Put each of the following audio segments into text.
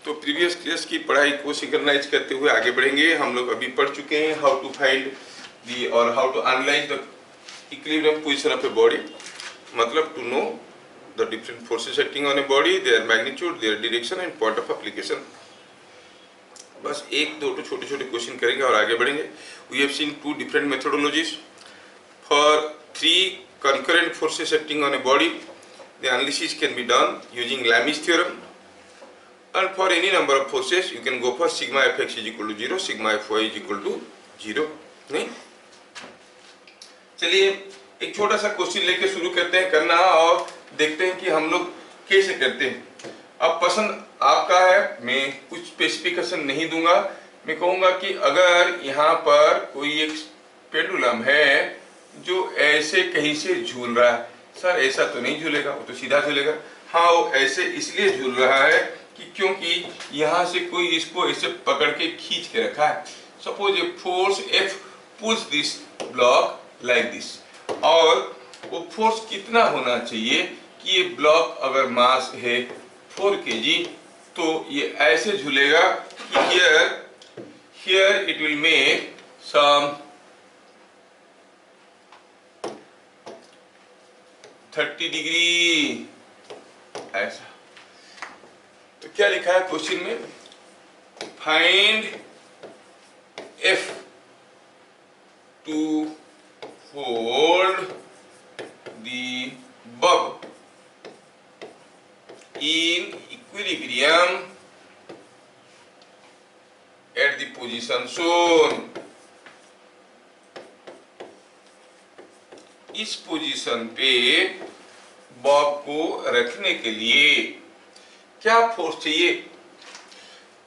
तो previous class की पढ़ाई को सिंक्रनाइज करते हुए आगे बढ़ेंगे। हम लोग अभी पढ़ चुके हैं हाउ टू फाइंड दी और how to analyze the equilibrium position of a body, मतलब to know the different forces acting on a body, their magnitude, their direction and point of application. बस एक दो तो छोटे छोटे क्वेश्चन करेंगे और आगे बढ़ेंगे। We have seen two different methodologies for three concurrent forces acting on a body. The analysis can be done using Lami's theorem, and for any number of forces you can go for sigma fx is equal to 0, sigma fy is equal to 0। नहीं, चलिए एक छोटा सा question लेके शुरू करते हैं करना और देखते हैं कि हम लोग कैसे करते हैं। अब पसंद आपका है, मैं कुछ स्पेसिफिकेशन नहीं दूंगा। मैं कहूँगा कि अगर यहाँ पर कोई एक पेंडुलम है जो ऐसे कहीं से झूल रहा है, सर ऐसा तो नहीं झूलेगा, वो तो सीधा झूलेगा। हाँ, वो ऐसे इसलिए झूल रहा है कि क्योंकि यहाँ से कोई इसको ऐसे पकड़ के खींच के रखा है। Suppose a force F push this block like this, और वो फोर्स कितना होना चाहिए कि ये ब्लॉक अगर मास है 4 kg तो ये ऐसे झूलेगा कि here it will make some 30 degree ऐसा। तो क्या लिखा है क्वेश्चन में, find F to hold the bob in equilibrium at the position shown. इस पोजीशन पे बॉब को रखने के लिए क्या फोर्स चाहिए।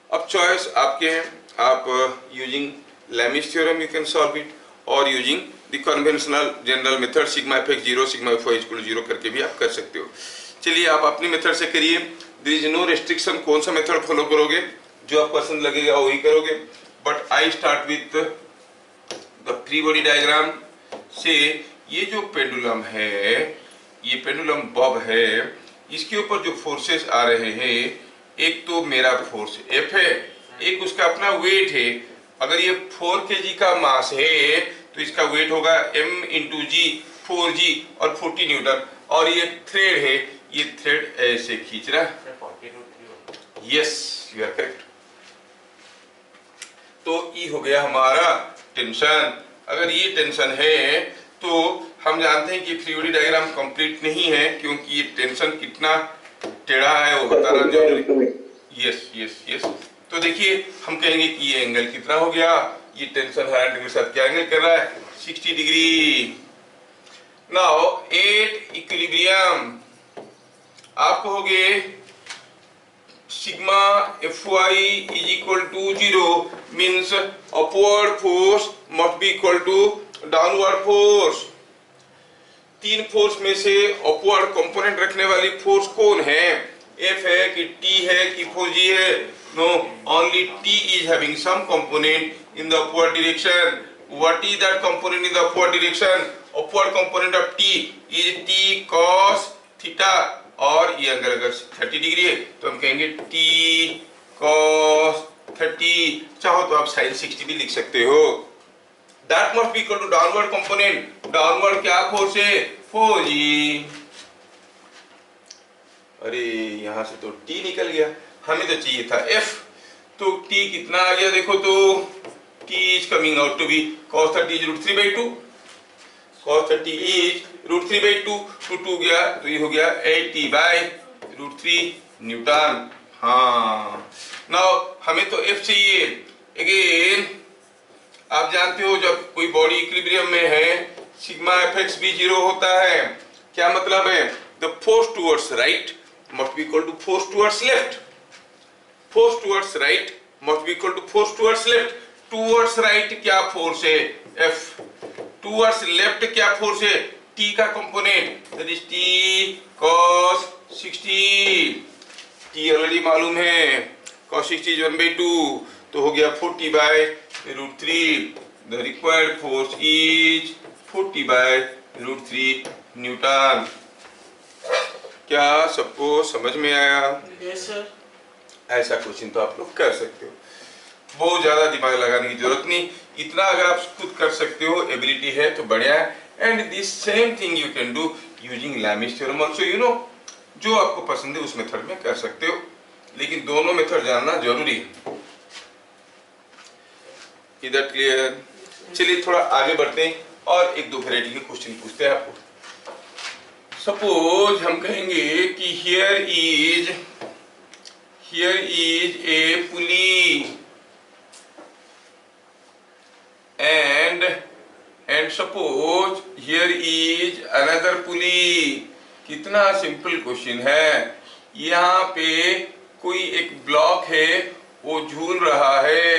अब चॉइस आपके हैं, आप using Lami's theorem you can solve it, और using the conventional general method sigma fx 0 sigma fy equal to 0 करके भी आप कर सकते हो। चलिए आप अपनी मेथड से करिए, देयर इज नो रेस्ट्रिक्शन, कौन सा मेथड फॉलो करोगे जो आप पसंद लगेगा वही करोगे। But I start with the free body diagram से। ये जो पेंडुलम है, ये पेंडुलम बॉब है, इसके ऊपर जो फोर्सेस आ रहे हैं, एक तो मेरा फोर्स F है, एक उसका अपना वेट है। अगर ये 4 kg का मास है तो इसका वेट होगा m इंटू जी 4g और 40 न्यूटन, और ये थ्रेड है, ये थ्रेड ऐसे खींच रहा है। Yes, you are correct. तो ये हो गया हमारा टेंशन। अगर ये टेंशन है तो हम जानते हैं कि फ्री बॉडी डायग्राम कंप्लीट नहीं है, क्योंकि ये टेंशन कितना टेढ़ा है वो बताना जरूरी। Yes yes yes. तो देखिए हम कहेंगे कि ये एंगल कितना हो गया, ये टेंशन 100 डिग्री के साथ क्या एंगल कर रहा है, 60 डिग्री। नाउ एट इक्विलिब्रियम आप कहोगे sigma Fy is equal to 0 means upward force must be equal to downward force. तीन फोर्स में से अपवर्ड कंपोनेंट रखने वाली फोर्स कौन है, F है कि T है कि 4G है। No, only T is having some component in the upward direction. What is that component in the upward direction? Upward component of T is T cos theta, और ये अगर 30 डिग्री है तो हम कहेंगे T cos 30, चाहो तो आप sin 60 भी लिख सकते हो। That must be equal to downward component. Downward क्या फोर्स है, 4G। अरे यहाँ से तो T निकल गया, हमें तो चाहिए था F। तो T कितना आ गया देखो, तो T is coming out to be cos 30 is √3/2, cos 30 is √3/2, तो 2 गया तो ये हो गया 80/√3 न्यूटन। हाँ, नाउ हमें तो F चाहिए। अगेन आप जानते हो जब कोई बॉडी इक्विलिब्रियम में है सिग्मा fx भी 0 होता है। क्या मतलब है, the force towards right must be equal to force towards left, force towards right must be equal to force towards left. Towards right क्या फोर्स है, F। टुवर्ड्स लेफ्ट क्या फोर्स है, T का component, that is T cos 60। T already मालूम है, cos 60 is 1/2, तो हो गया 40/√3। The required force is 40/√3 Newton. क्या सबको समझ में आया? Yes sir. ऐसा क्वेश्चन तो आप लोग कर सकते हो, बहुत ज्यादा दिमाग लगाने की जरूरत नहीं, इतना अगर आप खुद कर सकते हो, एबिलिटी है तो बढ़िया है। And this same thing you can do using Lami's theorem also, you know, जो आपको पसंद है उस मेथड में कर सकते हो, लेकिन दोनों मेथड जानना जरूरी है। इधर क्लियर? चलिए थोड़ा आगे बढ़ते हैं और एक दो वैरायटी के क्वेश्चन पूछते हैं आपको। सपोज हम कहेंगे कि here is a pulley and suppose here is another pulley। कितना सिंपल क्वेश्चन है। यहाँ पे कोई एक ब्लॉक है वो झूल रहा है,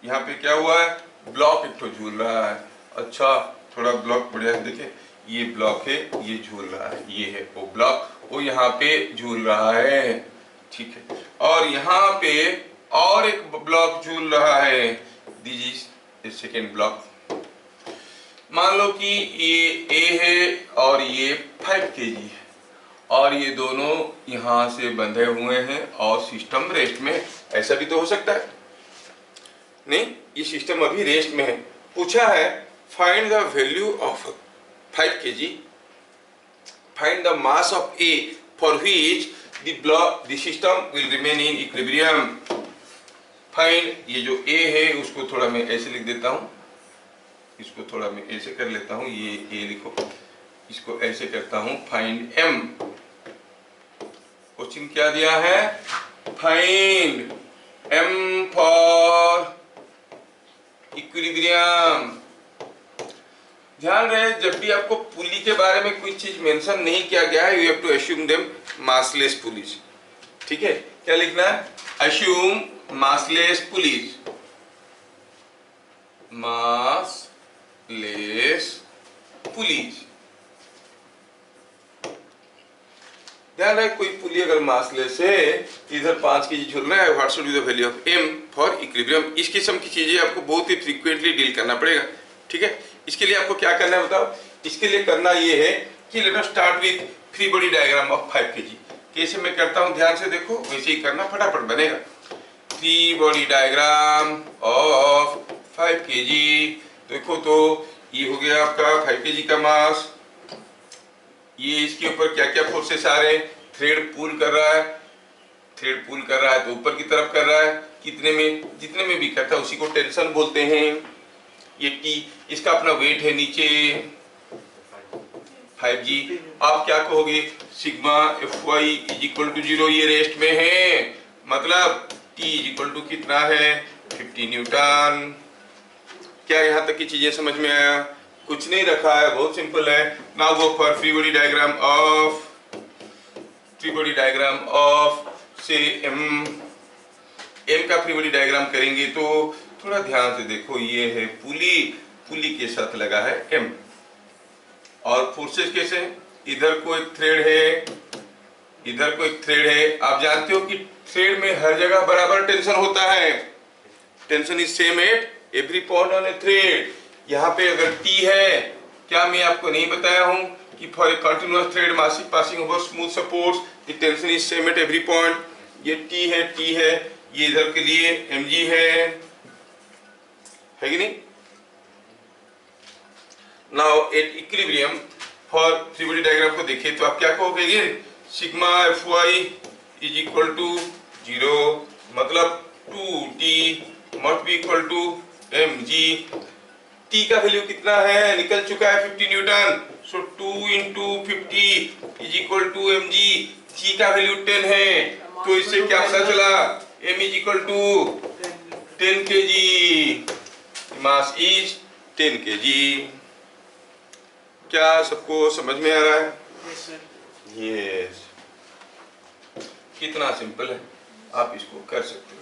यहाँ पे क्या हुआ है, ब्लॉक एक तो झूल रहा है। अच्छा थोड़ा ब्लॉक बढ़िया देखे, ये ब्लॉक है, ये झूल रहा है, ये है वो ब्लॉक, वो यहाँ पे झूल रहा है, ठीक है। और यहाँ पे और एक ब्लॉक झूल रहा है, this is a second block. मान लो कि ये A है और ये 5 kg है और ये दोनों यहाँ से बंधे हुए हैं और सिस्टम रेस्ट में है। ऐसा भी तो हो सकता है, नहीं ये सिस्टम अभी रेस्ट में है। पूछा है find the value of 5 kg, find the mass of A for which the system will remain in equilibrium. Find, ये जो A है उसको थोड़ा मैं ऐसे लिख देता हूँ, इसको थोड़ा मैं ऐसे कर लेता हूँ, ये A लिखो, इसको ऐसे करता हूँ, फाइंड M। क्वेश्चन क्या दिया है, फाइंड M फॉर इक्विलिब्रियम। ध्यान रहे जब भी आपको पुली के बारे में कोई चीज मेंशन नहीं किया गया है, you have to assume them massless pulleys, ठीक है। क्या लिखना है, assume massless pulleys, massless pulleys. ध्यान रहे कोई पुली अगर मासलेस है, इधर 5 kg झूल रहा है, what should be the value of M for equilibrium. इस किस्म की चीजें आपको बहुत ही फ्रीक्वेंटली डील करना पड़ेगा, ठीक है। इसके लिए आपको क्या करना है बताओ, इसके लिए करना ये है कि let us start with free body diagram of 5 kg। कैसे मैं करता हूं ध्यान से देखो, वैसे ही करना, फटाफट बनेगा। Free body diagram of 5 kg, देखो तो ये हो गया आपका 5 kg का मास। ये इसके ऊपर क्या क्या फोर्सेस आ रहे हैं, थ्रेड पुल कर रहा है, थ्रेड पुल कर रहा है तो ऊपर की तरफ कर रहा है, कितने में, जितने में भी करता है उसी को टेंशन बोलते हैं। ये T, इसका अपना वेट है नीचे 5G। आप क्या कहोगे, sigma Fy is equal to 0, ये रेस्ट में है, मतलब T इज इक्वल टू कितना है, 50 न्यूटन। क्या यहाँ तक की चीजें समझ में आया, कुछ नहीं रखा है, बहुत सिंपल है। Now go for free body diagram of से M का फ्री बॉडी डायग्राम करेंगे तो थोड़ा ध्यान से देखो, ये है पुली, पुली के साथ लगा है M और फोर्सेस कैसे, इधर को एक थ्रेड है, इधर को एक थ्रेड है। आप जानते हो कि थ्रेड में हर जगह बराबर टेंशन होता है, tension is same at every point on A thread. यहाँ पे अगर T है, क्या मैं आपको नहीं बताया हूँ कि फॉर ए कंटिन्यूअस थ्रेड मासिक passing over smooth supports the tension is same at every point. ये T है, ये इधर के लिए mg है कि नहीं। Now at equilibrium for free body diagram को देखिए तो आप क्या कहोगे, sigma Fy is equal to 0, मतलब 2T must be equal to mg। T का वैल्यू कितना है, निकल चुका है 50 newton, so 2 into 50 is equal to mg। G का वैल्यू 10 है, तो इससे क्या पता चला, m is equal to 10 kg, mass is 10 kg। क्या सबको समझ में आ रहा है? यस, कितना सिंपल है, आप इसको कर सकते हो।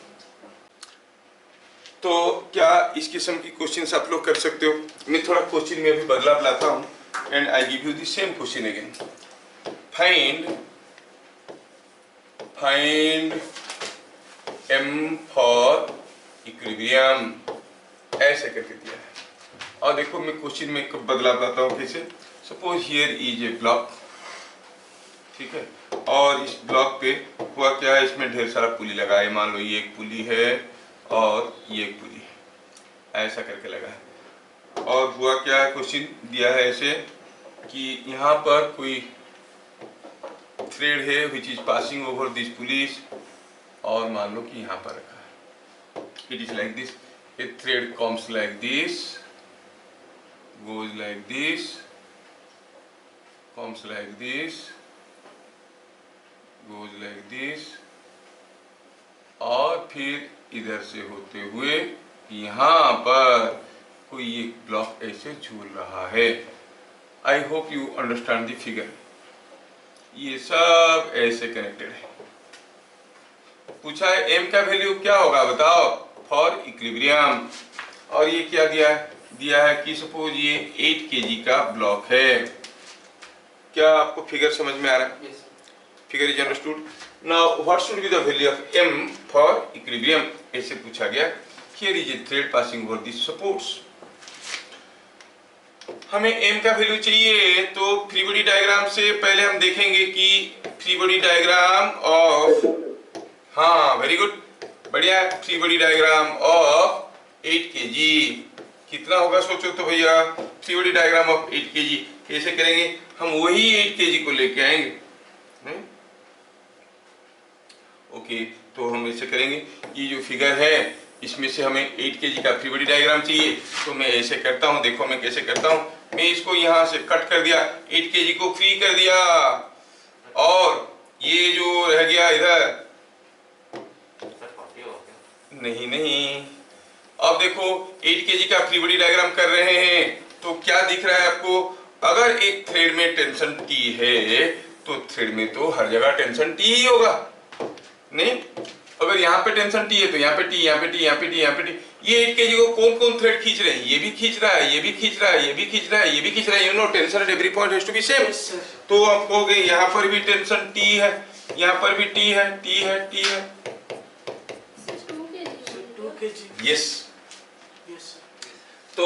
तो क्या इस किस्म की क्वेश्चंस आप लोग कर सकते हो। मैं थोड़ा क्वेश्चन में अभी बदलाव लाता हूं and I give you the same question again. Find M for equilibrium, ऐसे करके दिया है। और देखो मैं क्वेश्चन में बदलाव लाता हूं कैसे। Suppose here is a block, ठीक है, और इस ब्लॉक पे हुआ क्या है, इसमें ढेर सारा पुली लगा है। मान लो ये एक पुली है और ये एक पुली है, ऐसा करके लगा है। और हुआ क्या है, क्वेश्चन दिया है ऐसे कि यहाँ पर कोई थ्रेड है which is passing over this police, और मान लो कि यहाँ पर रखा है। It is like this, A thread comes like this, goes like this, comes like this, goes like this, और फिर इधर से होते हुए यहाँ पर कोई एक ब्लॉक ऐसे झूल रहा है। I hope you understand the figure. ये सब ऐसे कनेक्टेड है। पूछा है एम का वैल्यू क्या होगा बताओ फॉर इक्विलिब्रियम, और ये क्या दिया है, दिया है कि सपोज ये 8 kg का ब्लॉक है। क्या आपको फिगर समझ में आ रहा है? Figure is understood. Now what should be the value of m for equilibrium, ऐसे पूछा गया। Here is a thread passing over this supports. हमें m का वैल्यू चाहिए, तो फ्री बॉडी डायग्राम से पहले हम देखेंगे कि फ्री बॉडी डायग्राम ऑफ, हाँ वेरी गुड, बढ़िया, free body diagram of 8 kg कितना होगा सोचो तो भैया। Free body diagram of 8 kg कैसे करेंगे, हम वही 8 kg को लेके आएंगे। ओके, तो हम ऐसे करेंगे, ये जो फिगर है इसमें से हमें 8 kg का फ्री बॉडी डायग्राम चाहिए, तो मैं ऐसे करता हूँ, देखो मैं कैसे करता हूँ। मैं इसको यहाँ से कट कर दिया, 8 kg को फ्री कर दिया, और ये जो रह गया इधर, नहीं नहीं, अब देखो 8 kg का फ्री बॉडी डायग्राम कर रहे हैं, तो क्या दिख रहा है आपको, अगर एक थ्रेड में टेंशन T है तो थ्रेड में तो हर जगह टेंशन T ही होगा, नहीं? अगर यहाँ पे टेंशन T है तो यहाँ पे T, यहाँ पे T, यहाँ पे T, यहाँ पे T। ये 8 kg को कौन कौन थ्रेड खींच रहे हैं, ये भी खींच रहा है, ये भी खींच रहा है, ये भी खींच रहा है, ये भी खींच रहा है, you know tension at every point has to be same. तो आप कहोगे यहाँ पर भी टेंशन T है, यहाँ पर भी T है, T है, T है। यस, तो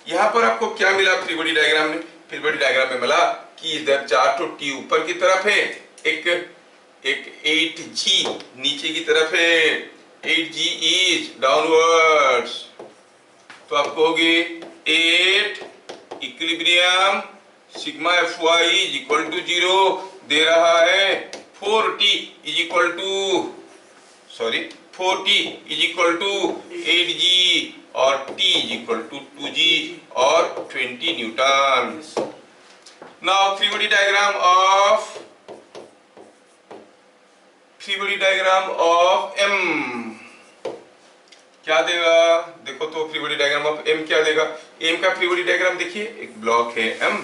यहाँ पर आपको क्या मिला फ्री बॉडी डायग्राम में? फ्री बॉडी डायग्राम में मिला कि इधर 4 तो T ऊपर की तरफ है, एक 8G नीचे की तरफ है, 8G इज डाउनवर्ड्स। तो आप कहोगे 8 equilibrium sigma Fy is equal to 0 दे रहा है, 4T is equal to, sorry 4T is equal to 8G और T is equal to 2G और 20 newton. Now free body diagram of M क्या देगा, देखो तो free body diagram of M क्या देगा। M का फ्री बॉडी डायग्राम देखिए, एक ब्लॉक है M,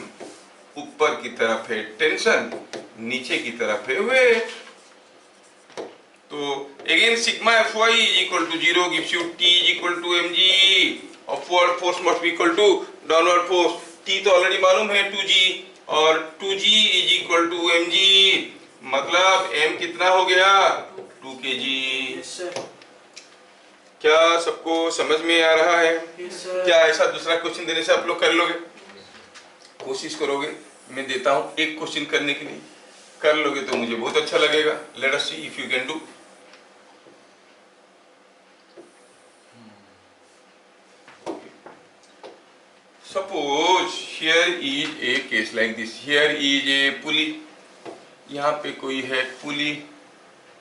ऊपर की तरफ है टेंशन, नीचे की तरफ है वेट। तो again sigma Fy is equal to 0 gives you T is equal to mg, upward force must be equal to downward force। T तो ऑलरेडी मालूम है 2g, और 2g is equal to mg, मतलब m कितना हो गया 2 kg। yes, क्या सबको समझ में आ रहा है? yes, क्या ऐसा दूसरा क्वेश्चन देने से आप लोग कर लोगे? कोशिश करोगे, मैं देता हूँ एक क्वेश्चन करने के लिए, कर लोगे तो मुझे बहुत अच्छा लगेगा। Let us see if you can do. Suppose here is a case like this, here is a pulley, यहाँ पे कोई है पुली,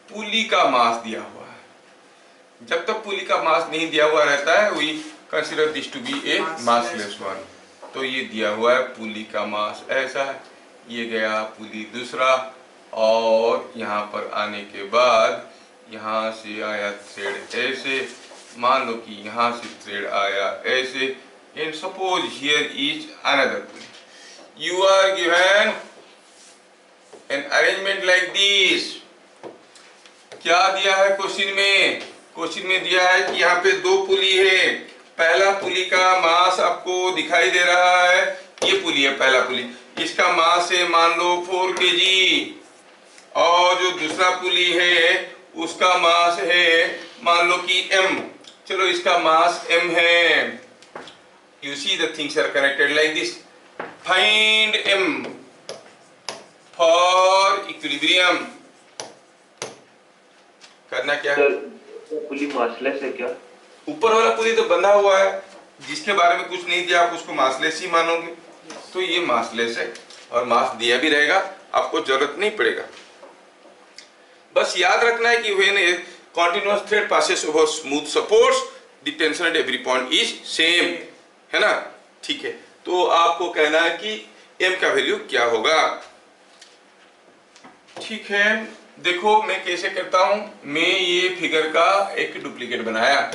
पुली का मास दिया हुआ है। जब तक पुली का मास नहीं दिया हुआ रहता है we consider this to be a massless one। तो ये दिया हुआ है पुली का मास ऐसा है, ये गया पुली दूसरा, और यहाँ पर आने के बाद यहाँ से आया थ्रेड ऐसे, मान लो कि यहाँ से थ्रेड आया ऐसे, and suppose here is another pulley। You are given an arrangement like this। क्या दिया है क्वेश्चन में? क्वेश्चन में दिया है कि यहाँ पे 2 पुली है, पहला पुली का मास आपको दिखाई दे रहा है, ये पुली है पहला पुली, इसका मास है मान लो 4 kg, और जो दूसरा पुली है उसका मास है मान लो कि m, चलो इसका मास m है। You see the things are connected like this, find m, for equilibrium. करना क्या है? पुली मासलेस है क्या? ऊपर वाला पुली तो बंधा हुआ है, जिसके बारे में कुछ नहीं दिया आप उसको मासलेस ही मानोगे, तो ये मासलेस है और मास दिया भी रहेगा, आपको जरूरत नहीं पड़ेगा। बस याद रखना है कि when A continuous thread passes over smooth supports the tension at every point is same, है ना? ठीक है, तो आपको कहना है कि m का वैल्यू क्या होगा। ठीक है, देखो मैं कैसे करता हूं। मैं ये फिगर का एक डुप्लीकेट बनाया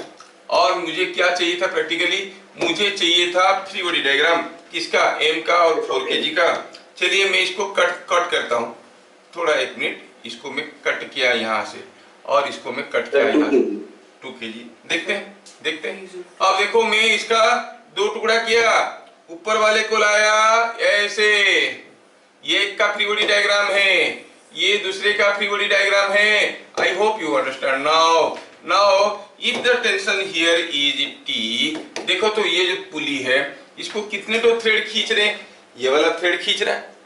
और मुझे क्या चाहिए था प्रैक्टिकली, मुझे चाहिए था फ्री बॉडी डायग्राम किसका, m का और 4 kg का। चलिए मैं इसको कट करता हूं, थोड़ा एक मिनट, इसको मैं कट किया यहाँ से और इसको मैं कट किया यहाँ से 2 kg। देखते हैं अब देखो मैं इसका 2 टुकड़ा किया, ऊपर वाले को लाया ऐसे, ये एक का फ्री बॉडी डायग्राम है, ये दूसरे का फ्री बॉडी डायग्राम है। I hope you understand now if the tension here is T, देखो तो ये जो पुली है इसको कितने तो थ्रेड खींच रहे हैं, ये वाला थ्रेड खींच रहा है,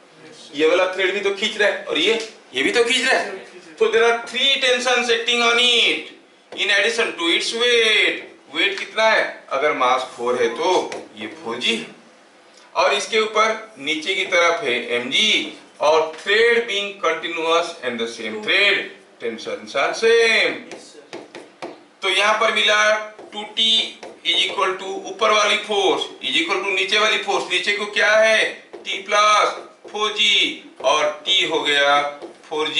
ये वाला थ्रेड भी तो खींच रहा है और ये भी तो खींच रहा है। तो there are 3 tensions acting on it in addition to its weight. Weight कितना है, अगर मास 4 है तो ये 4g, और इसके ऊपर नीचे की तरफ है mg, और thread being continuous and the same thread, tensions are same. तो यहाँ पर मिला 2t इज इक्वल टू ऊपर वाली फोर्स इज इक्वल टू नीचे वाली फोर्स, नीचे को क्या है t प्लस 4g और t हो गया 4g।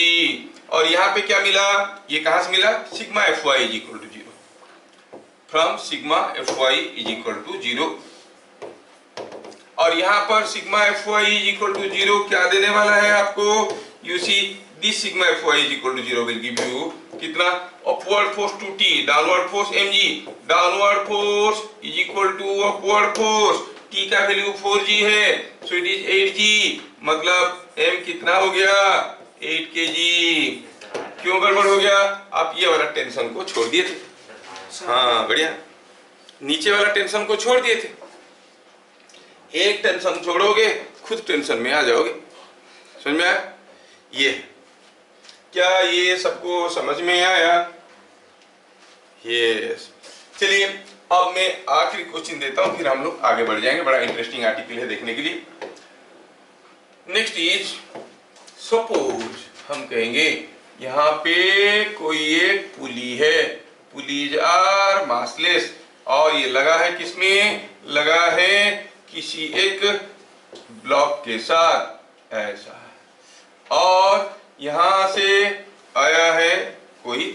और यहाँ पे क्या मिला, ये कहां से मिला, sigma fy is equal to 0, from sigma fy is equal to 0। और यहाँ पर sigma fy is equal to 0 क्या देने वाला है आपको, you see this sigma fy is equal to 0 will give you कितना, upward force 2t, downward force mg, downward force is equal to upward force, t का वैल्यू 4g है, so it is 8g, मतलब m कितना हो गया 8 kg। क्यों गड़बड़ हो गया, आप ये वाला टेंशन को छोड़ दिए थे, हाँ बढ़िया, नीचे वाला टेंशन को छोड़ दिए थे, एक टेंशन छोड़ोगे खुद टेंशन में आ जाओगे। समझ में आया, ये क्या ये सबको समझ में आया? यस। चलिए अब मैं आखिरी क्वेश्चन देता हूं, फिर हम लोग आगे बढ़ जाएंगे, बड़ा इंटरेस्टिंग आर्टिकल है देखने के लिए। नेक्स्ट इज सपोज, हम कहेंगे यहाँ पे कोई एक पुली है, पुलीज आर मासलेस, और ये लगा है किसमें, लगा है किसी एक ब्लॉक के साथ ऐसा, और यहां से आया है कोई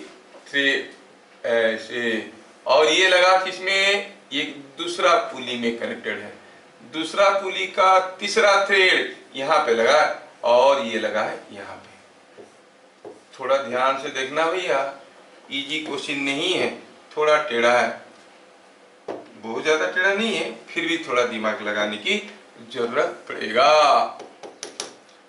थ्रेड ऐसे, और ये लगा किसमें, ये दूसरा पुली में कनेक्टेड है, दूसरा पुली का तीसरा थ्रेड यहाँ पे लगा और ये लगा है यहाँ पे। थोड़ा ध्यान से देखना भैया, इजी क्वेश्चन नहीं है, थोड़ा टेढ़ा है, बहुत ज्यादा टेढ़ा नहीं है, फिर भी थोड़ा दिमाग लगाने की जरूरत पड़ेगा।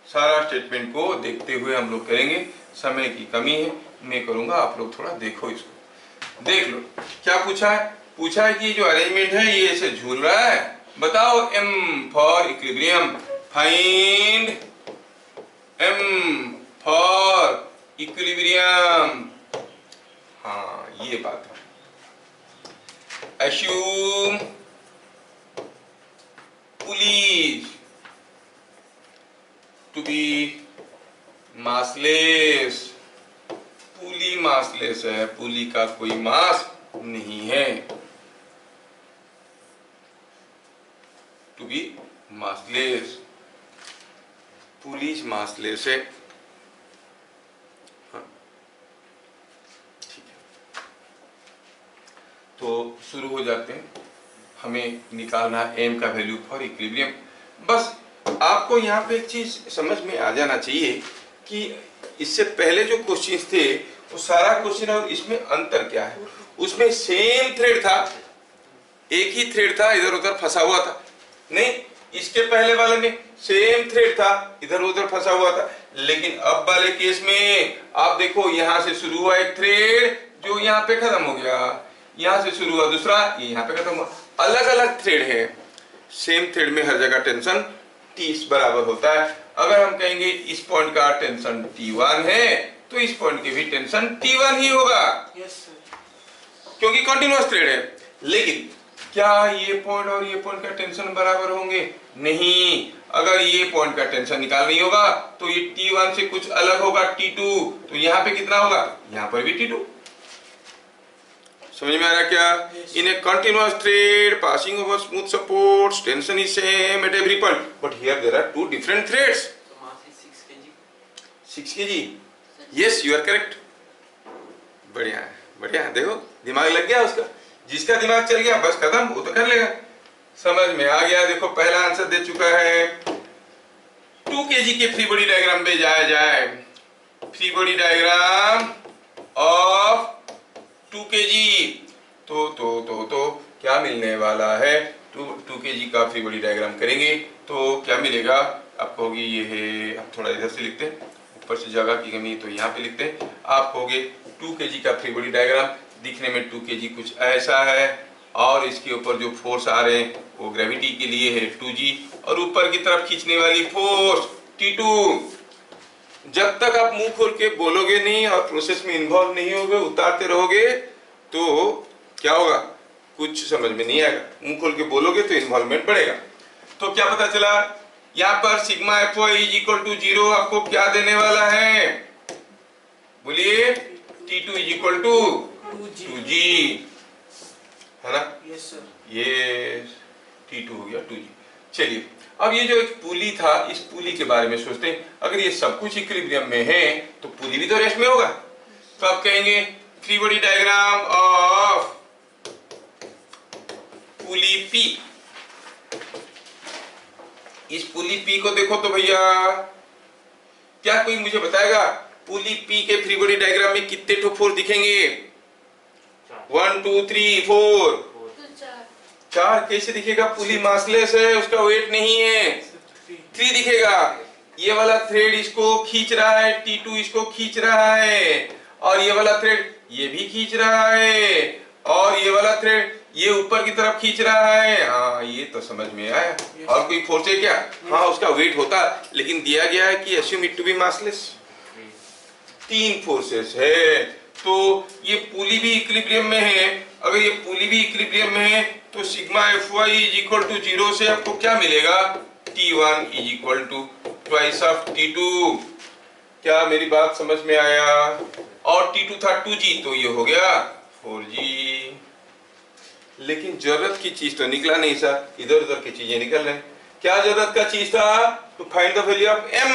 सारा स्टेटमेंट को देखते हुए हम लोग करेंगे, समय की कमी है, मैं करूंगा, आप लोग थोड़ा देखो, इसको देख लो। क्या पूछा है, पूछा है कि जो अरेंजमेंट है ये ऐसे झूल रहा है, बताओ m for equilibrium, find m for equilibrium. हाँ ये बात है, assume pulleys to be massless, pulley massless है, पुली का कोई मास नहीं है, to be massless, pulleys massless है। हाँ ठीक है, तो शुरू हो जाते हैं, हमें निकालना m का वैल्यू फॉर इक्विलिब्रियम। बस आपको यहाँ पे एक चीज समझ में आ जाना चाहिए कि इससे पहले जो क्वेश्चंस थे वो सारा क्वेश्चन और इसमें अंतर क्या है। उसमें सेम थ्रेड था, एक ही थ्रेड था, इधर उधर फंसा हुआ था, नहीं इसके पहले वाले में सेम थ्रेड था, इधर उधर फंसा हुआ था, लेकिन अब वाले केस में आप देखो यहां से शुरू हुआ एक थ्रेड जो यहाँ पे खत्म हो गया, यहां से शुरू हुआ दूसरा, ये यहाँ पे खत्म हुआ, अलग अलग थ्रेड है। सेम थ्रेड में हर जगह टेंशन 30 बराबर होता है। अगर हम कहेंगे इस पॉइंट का टेंशन T1 है तो इस पॉइंट के भी टेंशन T1 ही होगा, क्योंकि कंटिन्यूअस थ्रेड है। लेकिन क्या ये पॉइंट और ये पॉइंट का टेंशन बराबर होंगे? नहीं। अगर ये पॉइंट का टेंशन निकाल नहीं होगा तो ये T1 से कुछ अलग होगा, T2। तो यहाँ पे कितना होगा? यहाँ पर भी T2। समझ में आ रहा क्या? In a continuous thread passing over smooth supports tension is same at every point, but here there are two different threads. 6 kg? Yes, you are correct. बढ़िया है, बढ़िया है। देखो दिमाग लग गया उसका, जिसका दिमाग चल गया बस खत्म, वो तो कर लेगा। समझ में आ गया। देखो पहला आंसर दे चुका है। 2 kg के फ्री बॉडी डायग्राम में जाया जाए। Free body diagram of 2 kg तो क्या मिलने वाला है? 2 kg का फ्री बॉडी डायग्राम करेंगे तो क्या मिलेगा आप कहोगे? ये है, अब थोड़ा इधर से लिखते हैं, ऊपर से जगह की कमी तो यहाँ पे लिखते हैं। आप कहोगे 2 kg का फ्री बॉडी डायग्राम दिखने में 2 kg कुछ ऐसा है, और इसके ऊपर जो फोर्स आ रहे हैं वो ग्रेविटी के लिए है 2g, और ऊपर की तरफ खींचने वाली फोर्स T2। जब तक आप मुंह खोल के बोलोगे नहीं और प्रोसेस में इन्वॉल्व नहीं होगे, उतारते रहोगे, तो क्या होगा? कुछ समझ में नहीं आएगा। मुंह खोल के बोलोगे तो इन्वॉल्वमेंट बढ़ेगा। तो क्या पता चला? यहाँ पर सिग्मा Fy = 0 आपको क्या देने वाला है? बोलिए। T2 = 2g, है ना? Yes sir. ये T2 हो गया 2g। चलिए, अब ये जो एक पुली था, इस पुली के बारे में सोचते हैं। अगर ये सब कुछ इक्विलिब्रियम में है तो पुली भी तो रेस्ट में होगा। तो आप कहेंगे free body diagram of pulley P। इस पुली P को देखो तो भैया, क्या कोई मुझे बताएगा पुली P के फ्री बॉडी डायग्राम में कितने ठो फोर्स दिखेंगे? 1 2 3 4। 4 कैसे दिखेगा? पुली मासलेस है, उसका वेट नहीं है। 3 दिखेगा। ये वाला थ्रेड इसको खींच रहा है, T2 इसको खींच रहा है, और ये वाला थ्रेड ये भी खींच रहा है, और ये वाला थ्रेड ये ऊपर की तरफ खींच रहा है। हाँ, ये तो समझ में आया। और कोई फोर्स है क्या? हाँ, उसका वेट होता, लेकिन दिया गया है कि assume it to be massless। 3 forces है। तो ये पुली भी इक्विलिब्रियम में है। अगर ये पुली भी इक्विलिब्रियम में है तो सिग्मा Fy = 0 से आपको क्या मिलेगा? T1 = twice of T2। क्या मेरी बात समझ में आया? और T2 था 2g, तो ये हो गया 4g। लेकिन जरूरत की चीज तो निकला नहीं सर, इधर उधर की चीजें निकल रहे हैं। क्या जरूरत का चीज था? To find the value of m।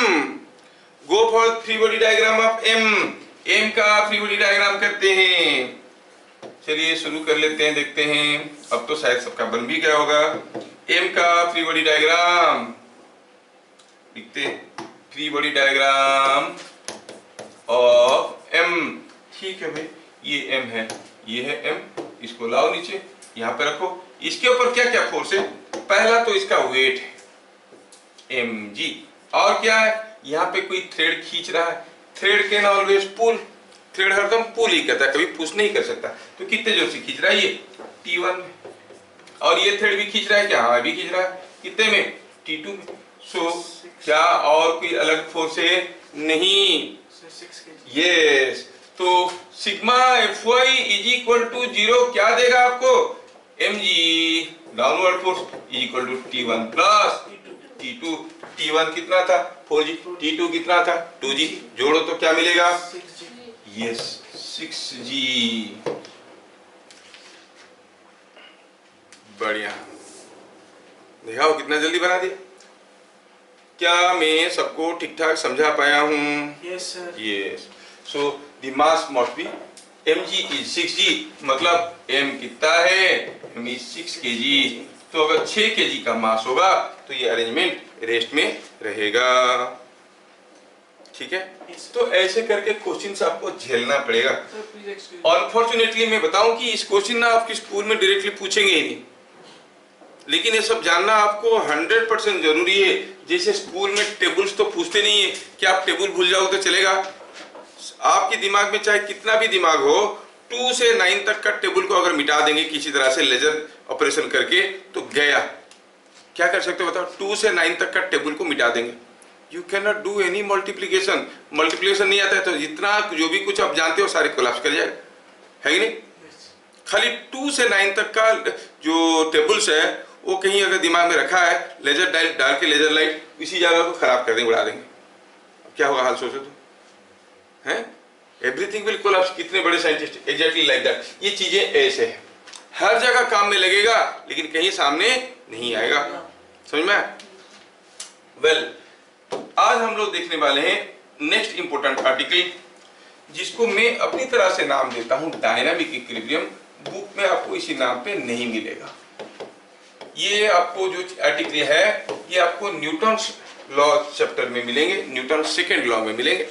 Go for free body diagram of m का फ्री बॉडी डायग्राम करते हैं। चलिए शुरू कर लेते हैं, देखते हैं। अब तो शायद सबका बन भी गया होगा। m का फ्री बॉडी डायग्राम लिखते हैं। Free body diagram of m। ठीक है भाई, ये m है, ये है m। इसको लाओ नीचे, यहाँ पे रखो। इसके ऊपर क्या क्या फोर्स है? पहला तो इसका वेट है mg, और क्या है? यहाँ पे कोई थ्रेड खींच रहा है। Thread can always pull. Thread हरदम पुल ही करता है, कभी पुश नहीं कर सकता। तो कितने जोर से खींच रहा है? ये T1 में। और ये थ्रेड भी खींच रहा है क्या? हाँ, भी खींच रहा है। कितने में? T2 में। सो क्या और कोई अलग फोर्स है? नहीं। यस। तो सिग्मा Fy = 0 क्या देगा आपको? mg downward force = T1 plus T2। T1 कितना था? 4g। T2 कितना था? 2g। जोड़ो तो क्या मिलेगा? Yes, 6g। बढ़िया, देखा वो कितना जल्दी बना दिया। क्या मैं सबको ठीक ठाक समझा पाया हूँ? Yes sir. Yes. So the mass must be mg is 6g। मतलब m कितना है? m is 6 kg। तो अगर 6 kg का मास होगा तो ये अरेंजमेंट रेस्ट में रहेगा। ठीक है? तो ऐसे करके क्वेश्चन आपको झेलना पड़ेगा। अनफॉर्चुनेटली मैं बताऊं कि इस क्वेश्चन ना आपके स्कूल में डायरेक्टली पूछेंगे ही नहीं, लेकिन ये सब जानना आपको 100% जरूरी है। जैसे स्कूल में टेबल्स तो पूछते नहीं है कि आप टेबल भूल जाओ तो चलेगा। आपके दिमाग में चाहे कितना भी दिमाग हो, 2 से 9 तक का टेबल को अगर मिटा देंगे किसी तरह से लेजर ऑपरेशन करके तो गया। क्या कर सकते हो बताओ? 2 से 9 तक का टेबल को मिटा देंगे। You can not do any multiplication. Multiplication नहीं आता है तो जितना जो भी कुछ आप जानते हो सारे कोलैप्स कर जाएगा, है कि नहीं? खाली 2 से 9 तक का जो टेबल्स है वो कहीं अगर दिमाग में रखा है, लेजर डाल के लेजर लाइट इसी जगह को खराब कर देंगे, उड़ा देंगे। क्या होगा हाल सोचो तो, हैं? Everything will collapse. कितने बड़े साइंटिस्ट एग्जैक्टली लाइक दैट। ये चीजें ऐसे है, हर जगह काम में लगेगा लेकिन कहीं सामने नहीं आएगा। समझ में? वेल, आज हम लोग देखने वाले हैं नेक्स्ट इंपोर्टेंट आर्टिकल, जिसको मैं अपनी तरह से नाम देता हूं डायनामिक इक्विलिब्रियम। बुक में आपको इसी नाम पे नहीं मिलेगा। ये आपको जो आर्टिकल है ये आपको न्यूटन्स लॉ चैप्टर में मिलेंगे, न्यूटन सेकेंड लॉ में मिलेंगे।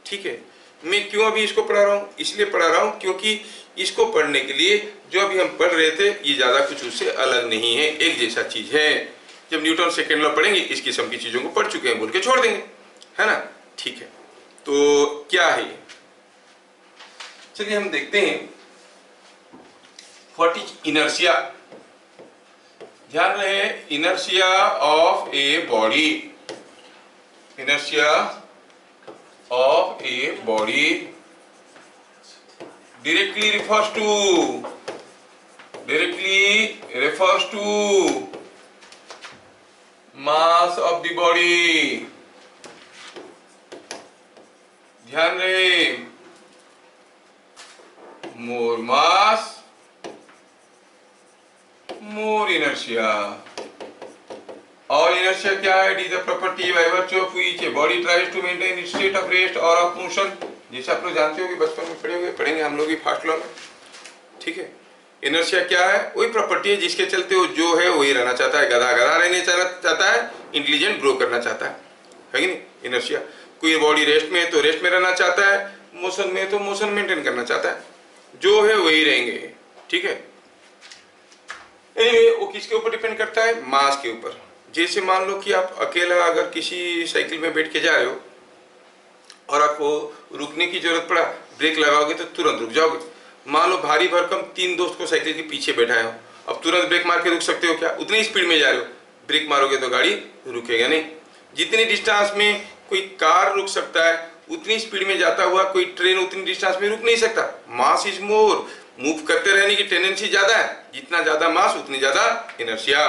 ठीक है, मैं क्यों अभी इसको पढ़ा रहा हूँ? इसलिए पढ़ा रहा हूँ क्योंकि इसको पढ़ने के लिए जो अभी हम पढ़ रहे थे ये ज्यादा कुछ उससे अलग नहीं है, एक जैसा चीज है। जब न्यूटन सेकेंड लॉ पढ़ेंगे इस किस्म की चीजों को पढ़ चुके हैं बोल के छोड़ देंगे, है ना? ठीक है, तो क्या है ये? चलिए हम देखते हैं व्हाट इज इनर्शिया। ध्यान रहे, inertia of a body, inertia of a body directly refers to mass of the body। ध्यान रहे, more mass more inertia। और inertia क्या है? It is a property by virtue of which a body tries to maintain its state of rest or of motion। जैसे आप लोग जानते हो कि बचपन में पढ़ेंगे हम लोग भी फास्ट लॉ में। ठीक है, इनर्शिया क्या है? वही प्रॉपर्टी है जिसके चलते वो जो है वही रहना चाहता है। गधा गधा रहने चाहता है, इंटेलिजेंट ग्रो करना चाहता है कि नहीं? इनर्शिया। कोई बॉडी रेस्ट में है तो रेस्ट में रहना चाहता है, मोशन में तो मोशन मेंटेन करना चाहता है, जो है वही रहेंगे। ठीक है, एनीवे वो किसके ऊपर डिपेंड करता है? मास के ऊपर। जैसे मान लो कि आप अकेला अगर किसी साइकिल में बैठ के जा रहे हो और आपको रुकने की जरूरत पड़ा, ब्रेक लगाओगे तो तुरंत रुक जाओगे। मान लो भारी भरकम 3 दोस्त को साइकिल के पीछे बैठाए हो, अब तुरंत ब्रेक मार के रुक सकते हो क्या? उतनी स्पीड में जा रहे हो, ब्रेक मारोगे तो गाड़ी रुकेगा नहीं। जितनी डिस्टेंस में कोई कार रुक सकता है उतनी स्पीड में जाता हुआ कोई ट्रेन उतनी डिस्टेंस में रुक नहीं सकता। मास इज मोर, मूव करते रहने की टेंडेंसी ज्यादा है, जितना ज्यादा मास उतनी ज्यादा इनर्शिया।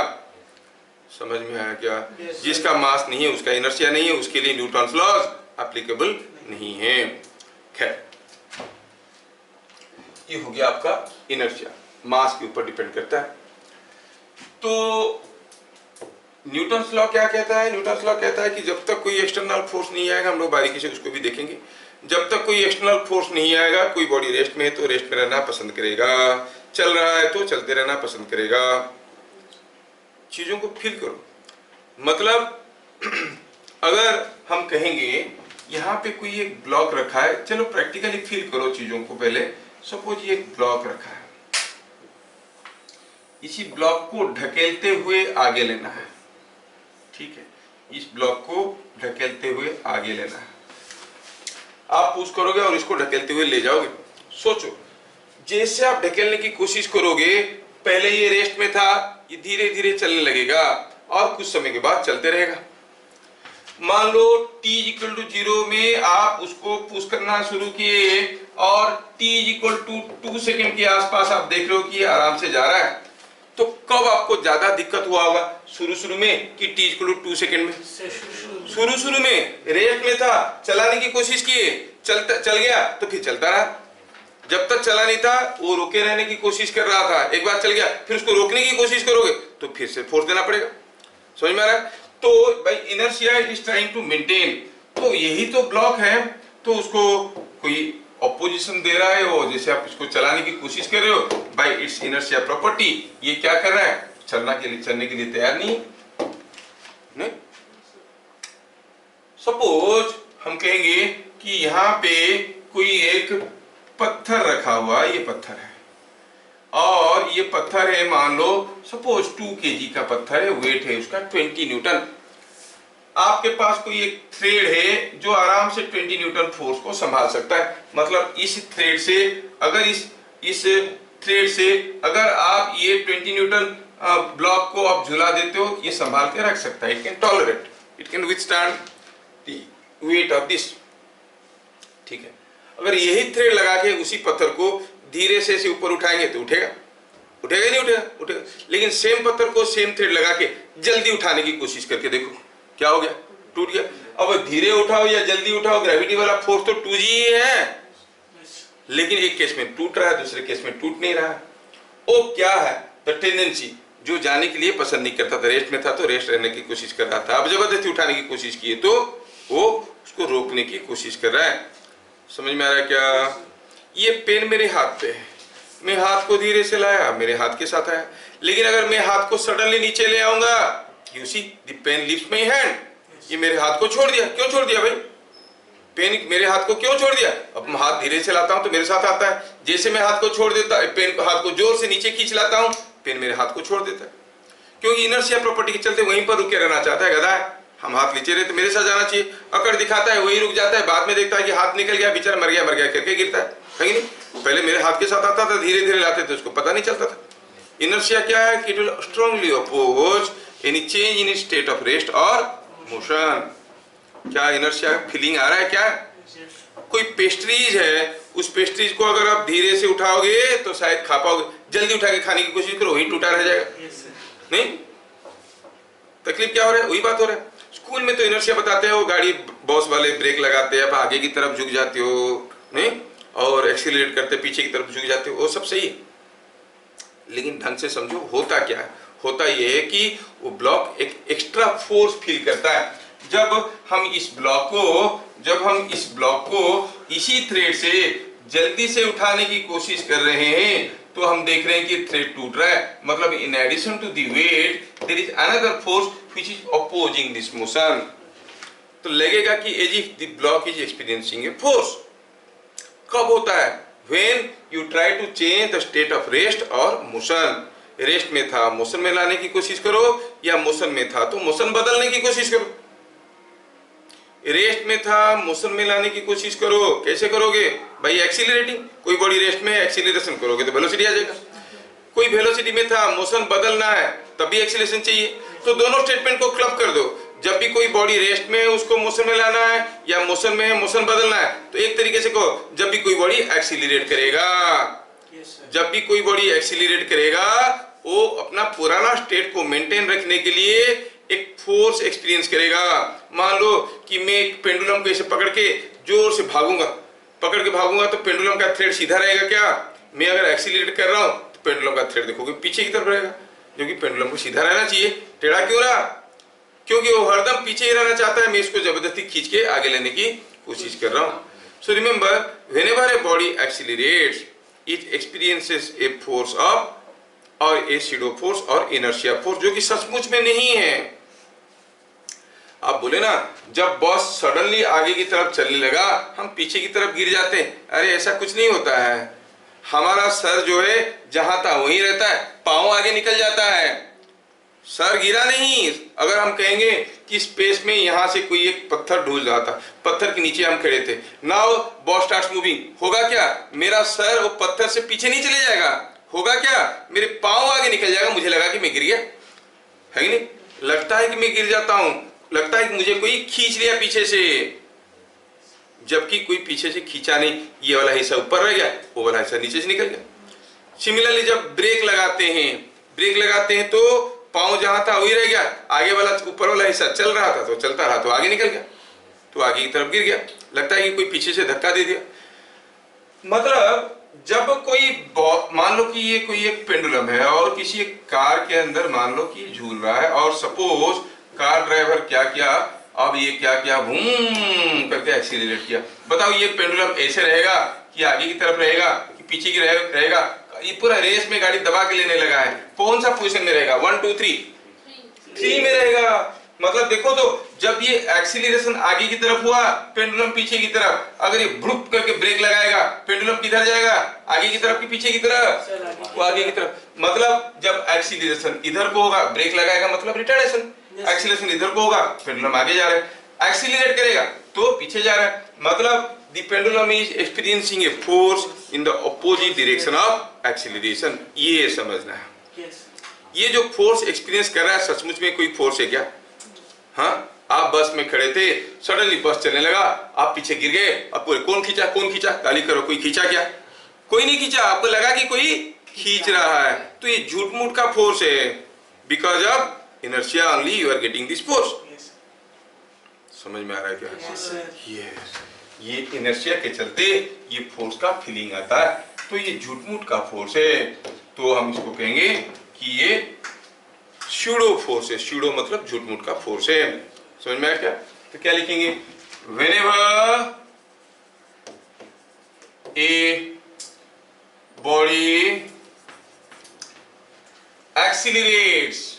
समझ में आया क्या? जिसका मास नहीं है उसका इनर्शिया नहीं है, उसके लिए न्यूटन्स लॉज एप्लीकेबल नहीं है। खैर, ये हो गया आपका इनर्शिया, मास के ऊपर डिपेंड करता है। तो न्यूटन्स लॉ क्या कहता है? न्यूटन्स लॉ कहता है कि जब तक कोई एक्सटर्नल फोर्स नहीं आएगा, हम लोग बारीकी से उसको भी देखेंगे, जब तक कोई एक्सटर्नल फोर्स नहीं आएगा कोई बॉडी रेस्ट में है तो रेस्ट में रहना पसंद करेगा, चल रहा है तो चलते रहना पसंद करेगा। चीजों को फील करो। मतलब अगर हम कहेंगे यहाँ पे कोई एक ब्लॉक रखा है, चलो प्रैक्टिकली फील करो चीजों को। पहले सपोज ये एक ब्लॉक रखा है, इसी ब्लॉक को ढकेलते हुए आगे लेना है। ठीक है, इस ब्लॉक को ढकेलते हुए आगे लेना है। आप पुश करोगे और इसको ढकेलते हुए ले जाओगे। सोचो, जैसे आप ढकेलने की कोशिश करोगे, पहले ये रेस्ट में था, ये धीरे धीरे चलने लगेगा और कुछ समय के बाद चलते रहेगा। मान लो t=0 में आप उसको पुश करना शुरू किए और t=2 सेकंड के आसपास आप देख रहे हो कि ये आराम से जा रहा है, तो कब आपको ज्यादा दिक्कत हुआ होगा? शुरू में कि t=2 सेकंड में? शुरू में रेस्ट में था, चलाने की कोशिश किए, चल गया तो फिर चलता रहा। जब तक चला नहीं था वो रोके रहने की कोशिश कर रहा था, एक बार चल गया फिर उसको रोकने की कोशिश करोगे तो फिर से फोर्स देना पड़ेगा। समझ में आ रहा है? तो भाई inertia is trying to maintain, तो यही तो ब्लॉक है, तो उसको कोई ऑपोजिशन दे रहा है, वो जैसे आप इसको चलाने की कोशिश कर रहे हो, बाय इट्स इनर्शिया प्रॉपर्टी ये क्या कर रहा है? चलने के लिए तैयार नहीं। सपोज हम कहेंगे कि यहाँ पे कोई एक पत्थर रखा हुआ, ये पत्थर है और ये पत्थर है मान लो सपोज 2 kg का पत्थर है, वेट है उसका 20 न्यूटन। आपके पास कोई एक थ्रेड है जो आराम से 20 न्यूटन फोर्स को संभाल सकता है। मतलब इस थ्रेड से अगर इस थ्रेड से अगर आप ये 20 न्यूटन ब्लॉक को आप झुला देते हो, ये संभाल के रख सकता है। It can tolerate, it can withstand weight of this, ठीक है। अगर यही थ्रेड लगा के उसी पत्थर को धीरे से ऊपर उठाएंगे तो उठेगा, उठेगा नहीं उठेगा, उठेगा। लेकिन सेम पत्थर को सेम थ्रेड लगा के जल्दी उठाने की कोशिश करके देखो क्या हो गया, टूट गया। अब धीरे उठाओ या जल्दी उठाओ, ग्रेविटी वाला फोर्स तो 2G ही है, लेकिन एक केस में टूट रहा है, दूसरे केस में टूट नहीं रहा है। वो क्या है, द टेंडेंसी, जो जाने के लिए पसंद नहीं करता था, रेस्ट में था तो रेस्ट रहने की कोशिश कर रहा था, अब जबरदस्ती उठाने की कोशिश की तो वो उसको रोकने की कोशिश कर रहा है। समझ में आ रहा है क्या? ये पेन मेरे हाथ पे है, मैं हाथ को धीरे से लाया, मेरे हाथ के साथ आया। लेकिन अगर मैं हाथ को सडनली नीचे ले आऊंगा, you see the pen leaves my hand, ये मेरे हाथ को छोड़ दिया। क्यों छोड़ दिया भाई? पेन मेरे हाथ को क्यों छोड़ दिया? अब मैं हाथ धीरे से लाता हूं तो मेरे साथ आता है, जैसे मैं हाथ को छोड़ देता, पेन को हाथ को जोर से नीचे खींच लाता हूं, पेन मेरे हाथ को छोड़ देता है। क्योंकि इनर्शिया प्रॉपर्टी के चलते वहीं पर रुके रहना चाहता है गधा है। हम हाथ नीचे रहते मेरे साथ जाना चाहिए, अकड़ दिखाता है, वही रुक जाता है, बाद में देखता है कि हाथ निकल गया, बेचारा मर गया करके गिरता है कि नहीं? पहले मेरे हाथ के साथ आता था, धीरे धीरे लाते थे, उसको पता नहीं चलता था। इनर्शिया क्या है कि it will strongly oppose any change in state of rest और मोशन। क्या इनर्शिया फीलिंग आ रहा है क्या? कोई पेस्ट्रीज है, उस पेस्ट्रीज को अगर आप धीरे से उठाओगे तो शायद खा पाओगे, जल्दी उठा के खाने की कोशिश करो, वही टूटा रह जाएगा। नहीं, तकलीफ क्या हो रहा है? वही बात हो रहा है। स्कूल में तो इनर्शिया बताते हो, गाड़ी बॉस वाले ब्रेक लगाते हैं, आप आगे की तरफ झुक जाते हो, नहीं, और एक्सीलरेट करते पीछे की तरफ झुक जाते हो, वो सब सही है। लेकिन ढंग से समझो होता क्या है। होता यह है कि वो ब्लॉक एक एक्स्ट्रा फोर्स फील करता है। जब हम इस ब्लॉक को इसी थ्रेड से जल्दी से उठाने की कोशिश कर रहे हैं तो हम देख रहे हैं कि थ्रेड टूट रहा है। मतलब in addition to the weight there is another force which is opposing this motion. तो लगेगा कि as if the block is experiencing a force. कब होता है? When you try to change the state of rest और मोशन। Rest में था, मोशन में लाने की कोशिश करो, या मोशन में था तो मोशन बदलने की कोशिश करो। रेस्ट में था, मोशन में लाने की कोशिश करो। कैसे करोगे भाई? एक्सीलरेटिंग। कोई बॉडी रेस्ट में एक्सीलरेशन करोगे तो वेलोसिटी आ जाएगा। कोई वेलोसिटी में था, मोशन बदलना है, तब भी एक्सीलरेशन चाहिए। तो दोनों स्टेटमेंट को क्लब कर दो। जब भी कोई बॉडी रेस्ट में उसको मोशन में लाना है, या मोशन में है मोशन बदलना है, तो एक तरीके से कहो, जब भी कोई बॉडी एक्सीलरेट करेगा, जब भी कोई बॉडी एक्सीलरेट करेगा, वो अपना पुराना स्टेट को मेंटेन रखने के लिए एक फोर्स एक्सपीरियंस करेगा। मान लो कि मैं एक पेंडुलम को ऐसे पकड़ के जोर से भागूंगा, पकड़ के भागूंगा तो पेंडुलम का थ्रेड सीधा रहेगा क्या? मैं अगर एक्सीलरेट कर रहा हूं तो पेंडुलम का थ्रेड देखोगे पीछे की तरफ रहेगा, जो कि पेंडुलम को सीधा रहना चाहिए। टेढ़ा क्यों रहा? क्योंकि वो हरदम पीछे ही रहना चाहता है, मैं इसको जबरदस्ती खींच के आगे लेने की कोशिश कर रहा हूँ। So remember, whenever a body accelerates it experiences a force of और ए सीडो फोर्स और इनर्शिया फोर्स, जो कि सचमुच में नहीं है। आप बोले ना, जब बॉस सडनली आगे की तरफ चलने लगा हम पीछे की तरफ गिर जाते हैं। अरे ऐसा कुछ नहीं होता है। हमारा सर जो है जहां था वहीं रहता है, पांव आगे निकल जाता है, सर गिरा नहीं। अगर हम कहेंगे कि स्पेस में यहां से कोई एक पत्थर ढूंढ रहा था, पत्थर के नीचे हम खड़े थे, नाउ बॉस स्टार्ट्स मूविंग, होगा क्या? मेरा सर वो पत्थर से पीछे नहीं चले जाएगा, होगा क्या? मेरे पांव आगे निकल जाएगा, मुझे लगा कि मैं गिर गया, है कि नहीं? लगता है कि मैं गिर जाता हूं, लगता है कि मुझे कोई खींच लिया पीछे से, जबकि कोई पीछे से खींचा नहीं। ये वाला हिस्सा ऊपर रह गया, वो वाला हिस्सा नीचे से निकल गया। सिमिलरली जब ब्रेक लगाते हैं तो पांव जहां था वही रह गया, आगे वाला ऊपर वाला हिस्सा चल रहा था तो चलता रहा, तो आगे निकल गया, तो आगे की तरफ गिर गया। लगता है कि कोई पीछे से धक्का दे दिया। मतलब जब कोई मान लो कि ये कोई एक पेंडुलम है और किसी एक कार के अंदर मान लो कि झूल रहा है, और सपोज कार ड्राइवर क्या किया, अब ये क्या किया, भूम करके एक्सीलरेट किया। बताओ ये पेंडुलम ऐसे रहेगा कि आगे की तरफ रहेगा कि पीछे की रहेगा? ये पूरा रेस में गाड़ी दबा के लेने लगा है, कौन सा पोजीशन में रहेगा? 1 2 3 में रहेगा। मतलब देखो तो जब ये एक्सीलरेशन आगे की तरफ हुआ, पेंडुलम पीछे की तरफ, अगर ये भुक करके ब्रेक लगाएगा, पेंडुलम किधर जाएगा? आगे की तरफ कि पीछे की तरफ? वो आगे की तरफ। मतलब जब एक्सीलरेशन इधर को होगा, ब्रेक लगाएगा मतलब रिटार्डेशन। एक्सीलरेशन इधर को होगा, पेंडुलम आगे जा रहा है। एक्सीलरेट करेगा तो पीछे जा रहा है। मतलब the pendulum is experiencing a force in the opposite direction of acceleration। ये समझना है। ये जो फोर्स एक्सपीरियंस कर रहा है, सचमुच में कोई फोर्स है क्या? हाँ, आप बस में खड़े थे, सडनली बस चलने लगा, आप पीछे गिर गए, अब पूरे कौन खींचा, गाली करो, कोई खींचा क्या? कोई नहीं खींचा, आपको लगा कि कोई खींच रहा है, तो ये झूठ मूठ का फोर्स है, because of inertia only you are getting this force. समझ में आ रहा है क्या? यस, ये इनर्शिया के चलते ये फोर्स का फीलिंग आता है, तो ये झूठ मूठ का फोर्स है, तो हम इसको कहेंगे कि ये स्यूडो फोर्स है। स्यूडो मतलब झूठ मूठ का फोर्स है। समझ में आया क्या? तो क्या लिखेंगे? Whenever a body accelerates,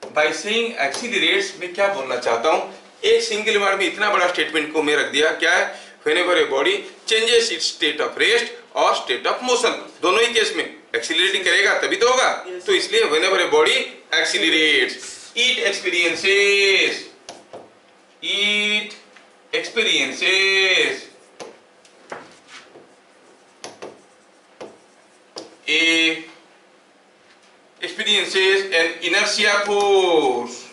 by saying accelerates में क्या बोलना चाहता हूं, एक सिंगल वर्ड में इतना बड़ा स्टेटमेंट को मैं रख दिया। क्या है? Whenever a body changes it's state of rest और स्टेट ऑफ मोशन, दोनों ही केस में एक्सीलरेटिंग करेगा तभी तो होगा। तो इसलिए whenever a body accelerates, it experiences an inertia force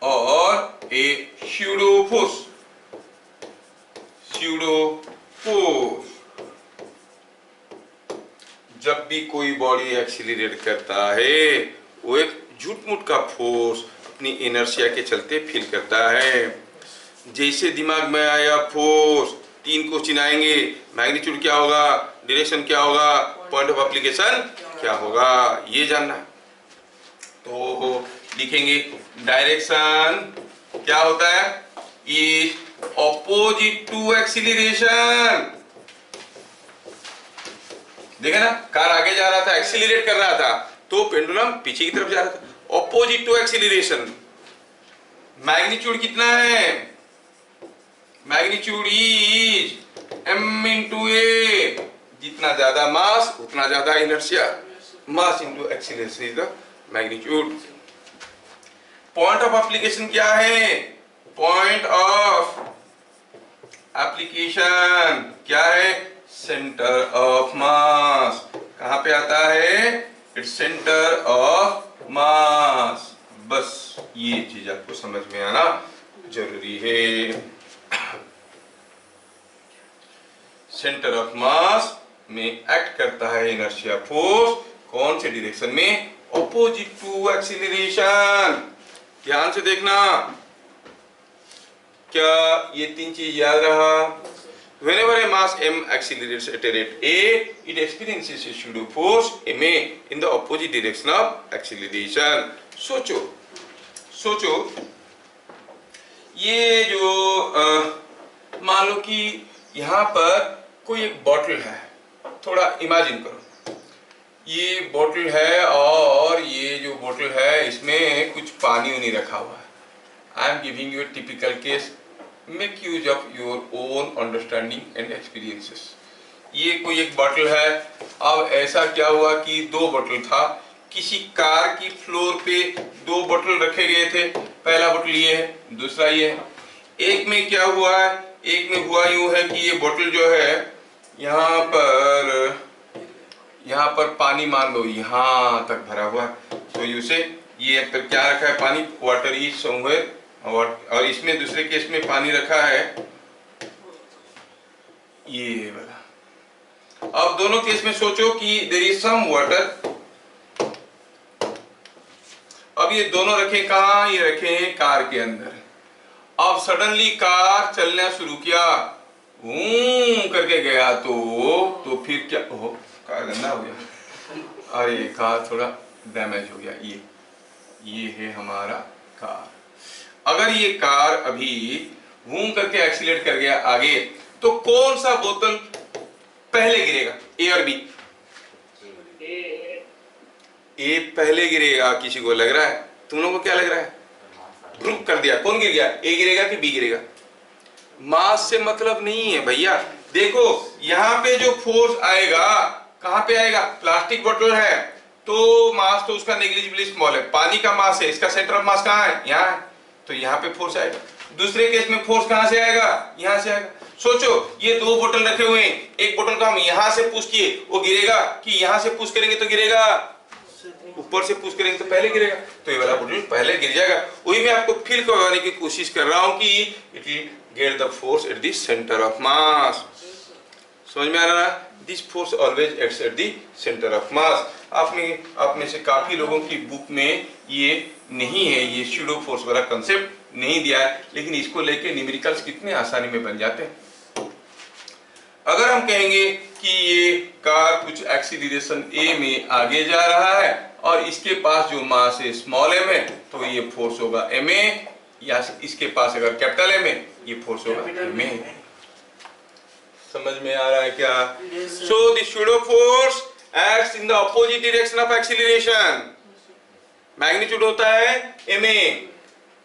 or a pseudo force जब भी कोई बॉडी एक्सीलरेट करता है वो एक झूठ मूठ का फोर्स अपनी इनर्शिया के चलते फील करता है। जैसे दिमाग में आया फोर्स, 3 क्वेश्चन आएंगे, मैग्नीट्यूड क्या होगा, डायरेक्शन क्या होगा, पॉइंट ऑफ एप्लीकेशन क्या होगा, ये जानना है। तो लिखेंगे डायरेक्शन क्या होता है, इज ऑपोजिट टू एक्सीलरेशन। देखा ना, कार आगे जा रहा था, एक्सीलरेट कर रहा था, तो पेंडुलम पीछे की तरफ जा रहा था, ऑपोजिट टू एक्सीलरेशन। मैग्नीट्यूड कितना है, मैग्नीट्यूड इज m इंटू ए, जितना ज्यादा मास उतना ज्यादा inertia, mass into acceleration is the magnitude. Point of application क्या है, पॉइंट ऑफ एप्लीकेशन क्या है, सेंटर ऑफ मास। कहां पे आता है, इट्स सेंटर ऑफ मास। बस ये चीज आपको समझ में आना जरूरी है। सेंटर ऑफ मास में एक्ट करता है इनर्शिया फोर्स, कौन से डायरेक्शन में, ऑपोजिट टू एक्सीलरेशन। ध्यान से देखना, क्या ये 3 चीज याद रहा? Whenever a mass m accelerates at a rate a, it experiences a pseudo force ma in the opposite direction of acceleration. सोचो ये जो मान लो कि यहाँ पर कोई एक बॉटल है, थोड़ा इमेजिन करो, ये बॉटल है और ये जो बॉटल है इसमें कुछ पानी उनी रखा हुआ है। I am giving U A typical case, make use of your own understanding and experiences. ये कोई एक बॉटल है, अब ऐसा क्या हुआ कि 2 बॉटल था, किसी कार की फ्लोर पे 2 बॉटल रखे गए थे, पहला बॉटल ये है, दूसरा ये है। एक में क्या हुआ है, एक में हुआ यूं है कि ये बॉटल जो है यहाँ पर पानी मान लो यहाँ तक भरा हुआ है, तो यू से ये पर क्या रखा है, पानी, वाटर इज समवेयर, और इसमें दूसरे केस में पानी रखा है ये वाला। अब दोनों केस में सोचो कि देयर इज सम वाटर। अब ये दोनों रखे कहाँ, ये रखे हैं कार के अंदर। अब सडनली कार चलना शुरू किया, करके गया, तो फिर क्या, ओह कार गंदा हो गया, अरे कार थोड़ा डैमेज हो गया। ये है हमारा कार। अगर ये कार अभी घूम करके एक्सीलेट कर गया आगे, तो कौन सा बोतल पहले गिरेगा, ए और बी? ए पहले गिरेगा, किसी को लग रहा है? तुम लोगों को क्या लग रहा है? ग्रुप कर दिया, कौन गिर गया, ए गिरेगा कि बी गिरेगा? मास से मतलब नहीं है भैया। देखो यहाँ पे जो फोर्स आएगा कहाँ पे आएगा, प्लास्टिक बोतल है तो मास तो उसका नेग्लिजिबली स्मॉल है, पानी का मास है, इसका सेंटर ऑफ मास कहाँ है, यहाँ है, तो यहाँ पे फोर्स आएगा। दूसरे केस में फोर्स कहाँ से आएगा, यहाँ से आएगा। सोचो ये दो बोतल रखे हुए हैं, एक बोतल को हम यहां से पुश किए, वो गिरेगा कि यहां से पुश करेंगे तो गिरेगा? ऊपर से पुश करेंगे तो पहले गिरेगा, तो ये वाला बोतल पहले गिर जाएगा। वही मैं आपको फील करवाने की कोशिश कर रहा हूं कि it will get the force at the centre of मास। समझ में आ रहा है? This force always acts at the centre of मास। आप में से काफी लोगों की बुक में ये नहीं है, ये स्यूडो फोर्स वाला कंसेप्ट नहीं दिया है, लेकिन इसको लेके न्यूमेरिकल्स कितने आसानी में बन जाते हैं। अगर हम कहेंगे कि ये कार कुछ एक्सीलरेशन ए में आगे जा रहा है और इसके पास जो मास है स्मॉल एम है, तो ये फोर्स होगा एम ए, या इसके पास अगर कैपिटल एम है, ये फोर्स होगा एम ए। समझ में आ रहा है क्या? So the pseudo force acts in the opposite direction of acceleration. Magnitude होता है M A,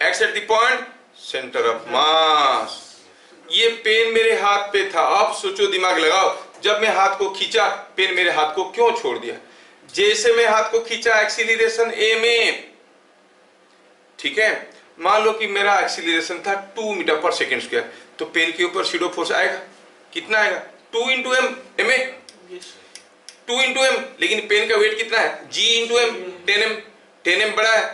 acts at the point centre of mass. ये पेन मेरे हाथ पे था, अब सोचो, दिमाग लगाओ, जब मैं हाथ को खींचा, पेन मेरे हाथ को क्यों छोड़ दिया? जैसे मैं हाथ को खींचा एक्सीलरेशन ए में, ठीक है, मान लो कि मेरा एक्सीलरेशन था 2 मीटर पर सेकेंड स्क्वायर, तो पेन के ऊपर स्यूडो फोर्स आएगा, कितना आएगा? 2 into M, M A 2 into M, लेकिन पेन का वेट कितना है? G into M, 10 M. 10 M बड़ा है,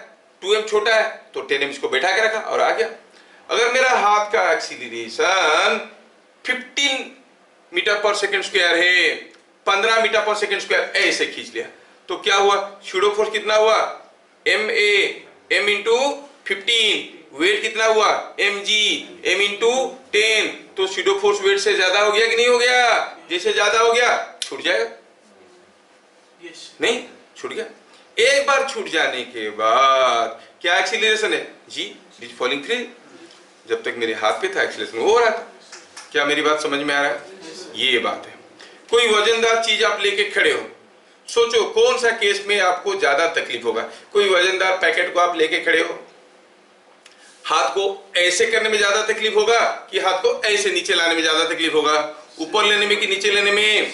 2 एम छोटा है, तो 10 एम इसको बैठा के रखा और आ गया। अगर मेरा हाथ का एक्सीलरेशन 15 मीटर पर सेकेंड स्क्वायर है, 15 मीटर पर सेकेंड स्क्वायर ऐसे खींच लिया, तो क्या हुआ? स्यूडो फोर्स कितना हुआ? M A, M into 15, weight कितना हुआ? एम जी, एम इंटू 10, तो स्यूडो फोर्स वेट से ज्यादा हो गया कि नहीं हो गया? जैसे ज्यादा हो गया छूट जाएगा, नहीं छूट गया। एक बार छूट जाने के बाद क्या एक्सीलरेशन है? जी, इट इज फॉलिंग फ्री। जब तक मेरे हाथ पे था एक्सीलरेशन हो रहा था। क्या मेरी बात समझ में आ रहा है? ये बात है। कोई वजनदार चीज आप लेके खड़े हो, सोचो कौन सा केस में आपको ज्यादा तकलीफ होगा? कोई वजनदार पैकेट को आप लेके खड़े हो, हाथ को ऐसे करने में ज्यादा तकलीफ होगा कि हाथ को ऐसे नीचे लाने में ज्यादा तकलीफ होगा? ऊपर लेने में कि नीचे लेने में?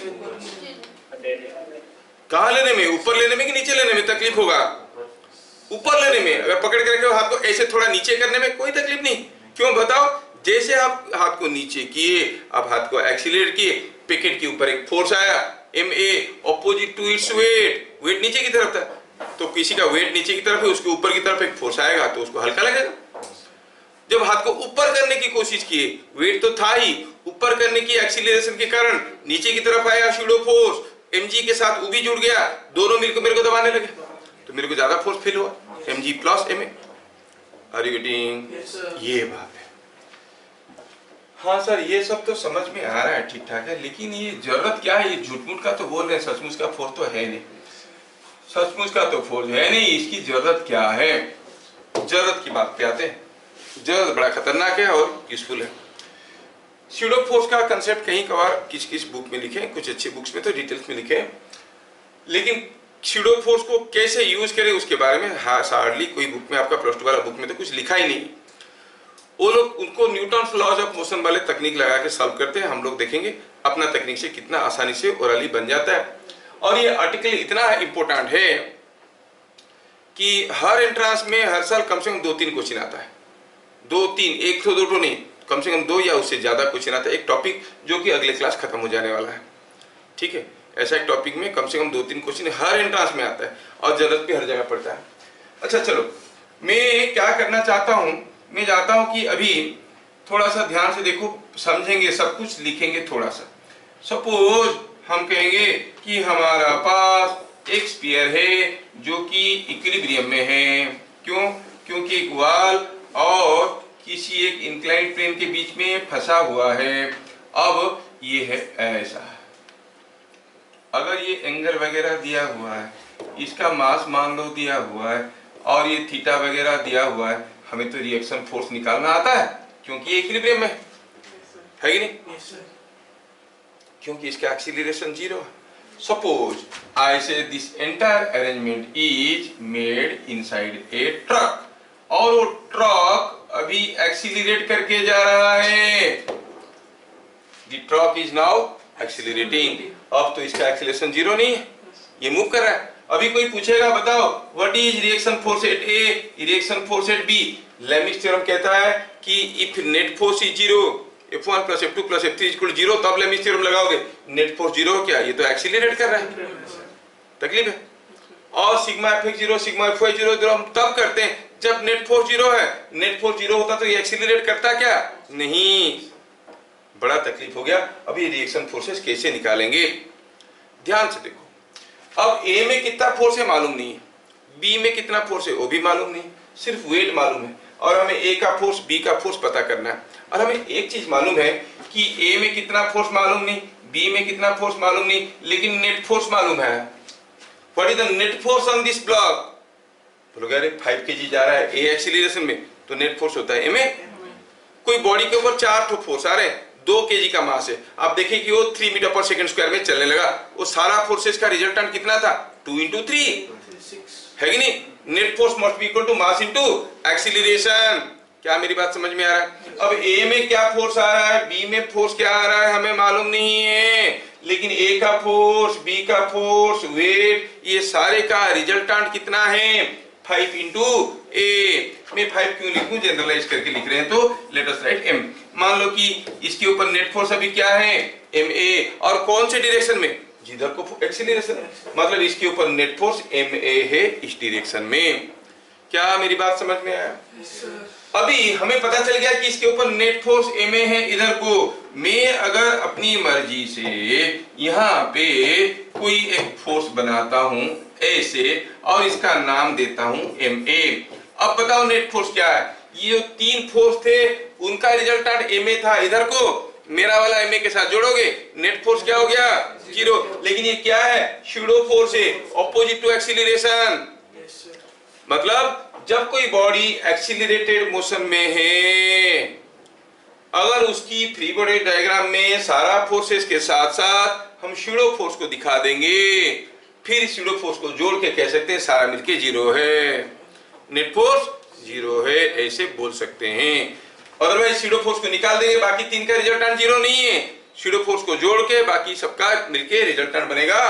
कहां लेने में? ऊपर लेने में कि नीचे लेने में तकलीफ होगा? ऊपर लेने में। अगर पकड़ के रखे हो हाथ को, ऐसे थोड़ा नीचे करने में कोई तकलीफ नहीं। क्यों बताओ? जैसे आप हाथ को नीचे किए, आप हाथ को एक्सीलरेट किए, पैकेट के ऊपर एक फोर्स आया M A opposite to its weight, weight नीचे की तरफ था, तो किसी का वेट नीचे की तरफ है, उसके ऊपर की तरफ एक फोर्स आएगा तो उसको हल्का लगेगा। जब हाथ को ऊपर करने की कोशिश किए, वेट तो था ही, ऊपर करने की एक्सीलरेशन के कारण नीचे की तरफ आया स्यूडो फोर्स, mg के साथ उ भी जुड़ गया, दोनों मिलकर मेरे को दबाने लगे, तो मेरे को ज्यादा फोर्स फील हुआ, mg plus ma। Are you getting? ये बात है। हाँ सर, ये सब तो समझ में आ रहा है, ठीक ठाक है, लेकिन ये जरूरत क्या है? ये झूठ-मूठ का तो बोल रहे हैं, सचमुच का फोर्स तो है नहीं, सचमुच का तो फोर्स है नहीं, इसकी जरूरत क्या है? जरूरत की बात पे आते हैं। जरूरत बड़ा खतरनाक है और यूजफुल है। स्यूडो फोर्स का कंसेप्ट कहीं कभार किस किस बुक में लिखे, कुछ अच्छे बुक्स में तो डिटेल्स में लिखे, लेकिन स्यूडो फोर्स को कैसे यूज करें उसके बारे में हार्डली कोई बुक में, आपका प्लस 2 वाला बुक में तो कुछ लिखा ही नहीं। वो लोग उनको न्यूटन लॉज ऑफ मोशन वाले तकनीक लगा के सॉल्व करते हैं। हम लोग देखेंगे अपना तकनीक से कितना आसानी से ओरली बन जाता है। और ये आर्टिकल इतना इंपॉर्टेंट है कि हर एंट्रांस में हर साल कम से कम 2-3 क्वेश्चन आता है, 2-3, 1 तो 2 नहीं, कम से कम 2 या उससे ज्यादा क्वेश्चन आता है। एक टॉपिक जो कि अगले क्लास खत्म हो जाने वाला है, ठीक है, ऐसा एक टॉपिक में कम से कम 2-3 क्वेश्चन हर एंट्रांस में आता है और जरूरत भी हर जगह पड़ता है। अच्छा चलो, मैं क्या करना चाहता हूं, मैं चाहता हूं कि अभी थोड़ा सा ध्यान से देखो, समझेंगे सब कुछ, लिखेंगे थोड़ा सा। सपोज हम कहेंगे कि हमारा पास एक स्फीयर है जो कि इक्विलिब्रियम में है। क्यों? क्योंकि एक वाल और किसी एक इंक्लाइंड प्लेन के बीच में फंसा हुआ है। अब ये है ऐसा, अगर ये एंगल वगैरह दिया हुआ है, इसका मास मान लो दिया हुआ है और ये थीटा वगैरह दिया हुआ है, हमें तो रिएक्शन फोर्स निकालना आता है क्योंकि ये इक्विलिब्रियम में है कि नहीं? क्योंकि इसका एक्सीलरेशन 0 है। सपोज आई से this entire arrangement is made inside a truck, और वो ट्रक अभी एक्सीलरेट करके जा रहा है। The truck is now accelerating. अब तो इसका एक्सीलरेशन 0 नहीं है, ये मूव कर रहा है। अभी कोई पूछेगा बताओ what is reaction force at A, reaction force at B? Lami's theorem कहता है कि if net force is 0, F1 plus F2 plus F3 equal 0, तब लेमिस थ्योरम लगाओगे। नेट फोर्स 0 हो क्या? ये तो एक्सीलरेट कर रहा है, तकलीफ है। और सिग्मा Fx 0 सिग्मा Fy 0 जो हम तब करते हैं जब नेट फोर्स 0 है। नेट फोर्स 0 होता तो ये एक्सीलरेट करता क्या? नहीं। बड़ा तकलीफ हो गया। अब ये रिएक्शन फोर्सेस कैसे निकालेंगे? ध्यान से देखो। अब ए में कितना फोर्स है मालूम नहीं है, बी में कितना फोर्स है वो भी मालूम नहीं, सिर्फ वेट मालूम है। और हमें ए का फोर्स बी का फोर्स पता करना है। और हमें एक चीज मालूम है कि ए में कितना फोर्स मालूम नहीं, बी में कितना फोर्स मालूम नहीं, लेकिन नेट फोर्स मालूम है। What is the net force on this block? बोलोगे अरे 5 kg जा रहा है ए एक्सीलरेशन में, तो नेट फोर्स होता है ए में। कोई बॉडी के ऊपर 4 ठो फोर्स आ रहे हैं, 2 kg का मास है। आप देखिए कि वो 3 मीटर पर सेकंड स्क्वायर में चलने लगा, वो सारा फोर्सेस का रिजल्टेंट कितना था? 2 × 3 है कि नहीं? Net force must be equal to mass into acceleration. क्या मेरी बात समझ में आ रहा है? अब ए में क्या फोर्स आ रहा है, बी में फोर्स क्या आ रहा है हमें मालूम नहीं है, लेकिन ए का फोर्स, बी का फोर्स, वेट, ये सारे का रिजल्टेंट कितना है? 5 × a। मैं 5 क्यों लिखूं? जनरलाइज करके लिख रहे हैं तो लेट अस राइट m। मान लो कि इसके ऊपर नेट फोर्स अभी क्या है? ma। और कौन से डायरेक्शन में? जिधर को एक्सीलरेशन है, मतलब इसके ऊपर नेट फोर्स ma है इस डायरेक्शन में। क्या मेरी बात समझ में आया? अभी हमें पता चल गया कि इसके ऊपर नेट फोर्स ma है इधर को। मैं अगर अपनी मर्जी से यहाँ पे कोई एक फोर्स बनाता हूँ ऐसे और इसका नाम देता हूँ ma। अब बताओ नेट फोर्स क्या है? ये जो 3 फोर्स थे उनका रिजल्टेंट ma था, इधर को मेरा वाला ma के साथ जोड़ोगे, नेट फोर्स क्या हो गया? 0। लेकिन ये क्या है? स्यूडो फोर्स है, ऑपोजिट टू एक्सीलरेशन। मतलब जब कोई बॉडी एक्सीलरेटेड मोशन में है, अगर उसकी फ्री बॉडी डायग्राम में सारा फोर्सेस के साथ साथ हम स्यूडो फोर्स को दिखा देंगे, फिर स्यूडो फोर्स को जोड़ के कह सकते हैं सारा मिलके 0 है, नेट फोर्स 0 है, ऐसे बोल सकते हैं। अदरवाइज स्यूडो फोर्स को निकाल देंगे, बाकी 3 का रिजल्टेंट 0 नहीं है, स्यूडो फोर्स को जोड़ के बाकी सबका मिलके रिजल्टेंट बनेगा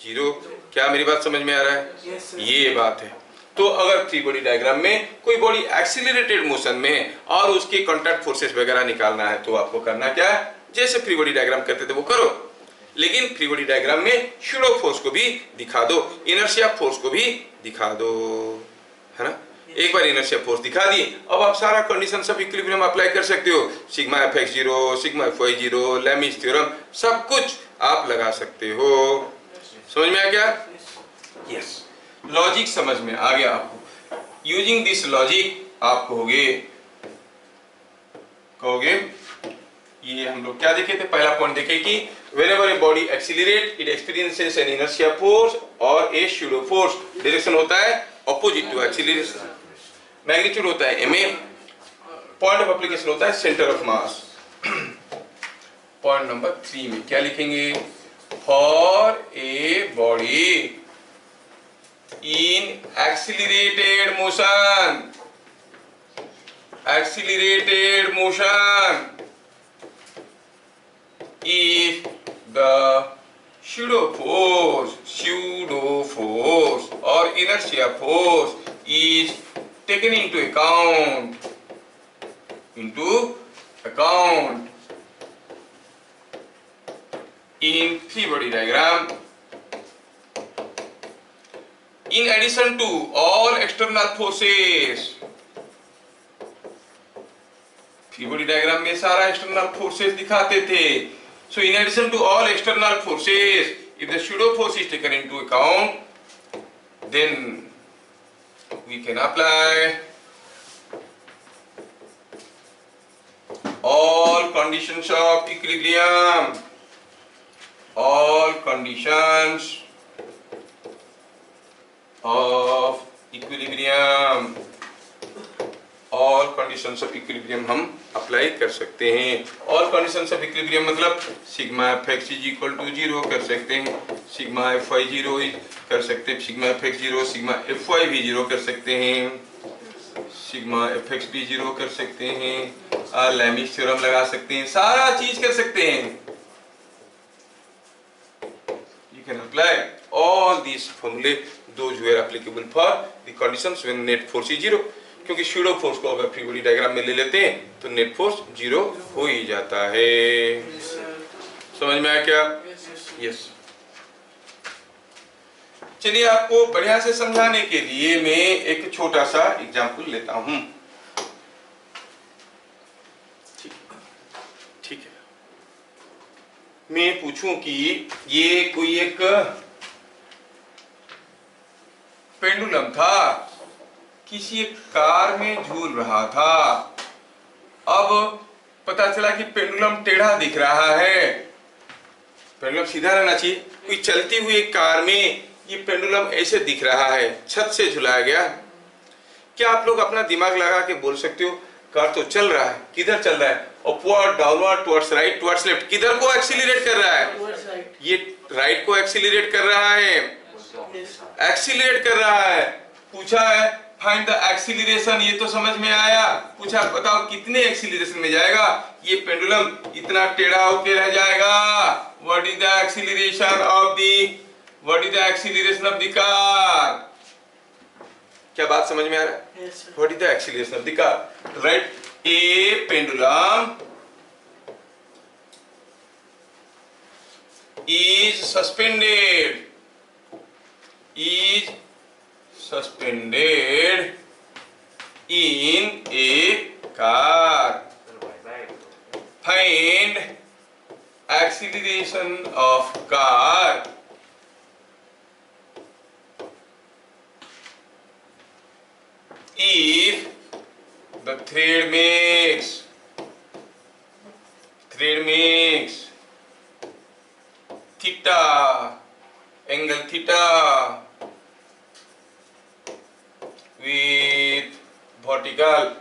0। क्या मेरी बात समझ में आ रहा है? Yes, sir. ये बात है। तो अगर फ्री बॉडी डायग्राम में कोई बॉडी एक्सीलरेटेड मोशन में है और उसके कॉन्टैक्ट फोर्सेस वगैरह निकालना है तो आपको करना क्या है? जैसे फ्री बॉडी डायग्राम करते थे वो करो, लेकिन फ्री बॉडी डायग्राम में स्यूडो फोर्स को भी दिखा दो, इनर्शिया फोर्स को भी दिखा दो, है ना? एक बार इनर्शिया फोर्स दिखा दी, अब आप सारा कंडीशंस ऑफ इक्विलिब्रियम अप्लाई कर सकते हो। Sigma Fx 0, sigma Fy 0, Lami's theorem, सब कुछ आप लगा सकते हो। समझ में आ गया? यस। लॉजिक समझ में आ गया आपको? यूजिंग दिस लॉजिक आप कहोगे ये हम लोग क्या देखे थे? पहला पॉइंट देखे कि whenever a body accelerate it experiences an inertia force और a pseudo force। डायरेक्शन होता है opposite to acceleration, मैग्नीट्यूड होता है ma, पॉइंट ऑफ एप्लीकेशन होता है centre of mass. Point number 3 में क्या लिखेंगे? For a body in accelerated motion if the pseudo force or inertia force is taken into account in free body diagram, in addition to all external forces। Free body diagram में सारा external forces दिखाते थे। So in addition to all external forces if the pseudo force is taken into account then we can apply all conditions of equilibrium, all conditions of equilibrium, all conditions of equilibrium हम apply कर सकते हैं। all conditions of equilibrium मतलब sigma Fx is equal to 0 कर सकते हैं, sigma Fy 0 कर सकते हैं, सिग्मा Fx 0, सिग्मा Fy भी 0 कर सकते हैं, सिग्मा Fx भी 0 कर सकते हैं, और लेमिस थ्योरम लगा सकते हैं, सारा चीज कर सकते हैं। You can apply all these formulae those who are applicable for the conditions when net force is 0। क्योंकि स्यूडो फोर्स को अगर फ्री बॉडी डायग्राम में ले लेते हैं तो नेट फोर्स 0 हो ही जाता है। समझ में आया क्या? यस। चलिए आपको बढ़िया से समझाने के लिए मैं एक छोटा सा एग्जाम्पल लेता हूं। ठीक है, मैं पूछूं कि ये कोई एक पेंडुलम था, किसी एक कार में झूल रहा था। अब पता चला कि पेंडुलम टेढ़ा दिख रहा है। पेंडुलम सीधा रहना चाहिए। कोई चलती हुई कार में ये पेंडुलम ऐसे दिख रहा है, छत से झुलाया गया। क्या आप लोग अपना दिमाग लगा के बोल सकते हो कार तो चल रहा है, किधर चल रहा है? Upward, downward, towards right, towards left, किधर को एक्सीलरेट कर रहा है? ये राइट को एक्सीलरेट कर रहा है, एक्सीलरेट कर रहा है। पूछा है फाइंड द एक्सीलरेशन, ये तो समझ में आया। पूछा बताओ कितने एक्सीलरेशन में जाएगा? ये पेंडुलम इतना टेढ़ा होकर रह जाएगा। What is the acceleration of the What is the acceleration of the car? क्या बात समझ में आ रहा है? Yes, sir. What is the acceleration of the car? Right? A pendulum is suspended. Is suspended in a car. Find acceleration of car if the thread makes theta, angle theta with vertical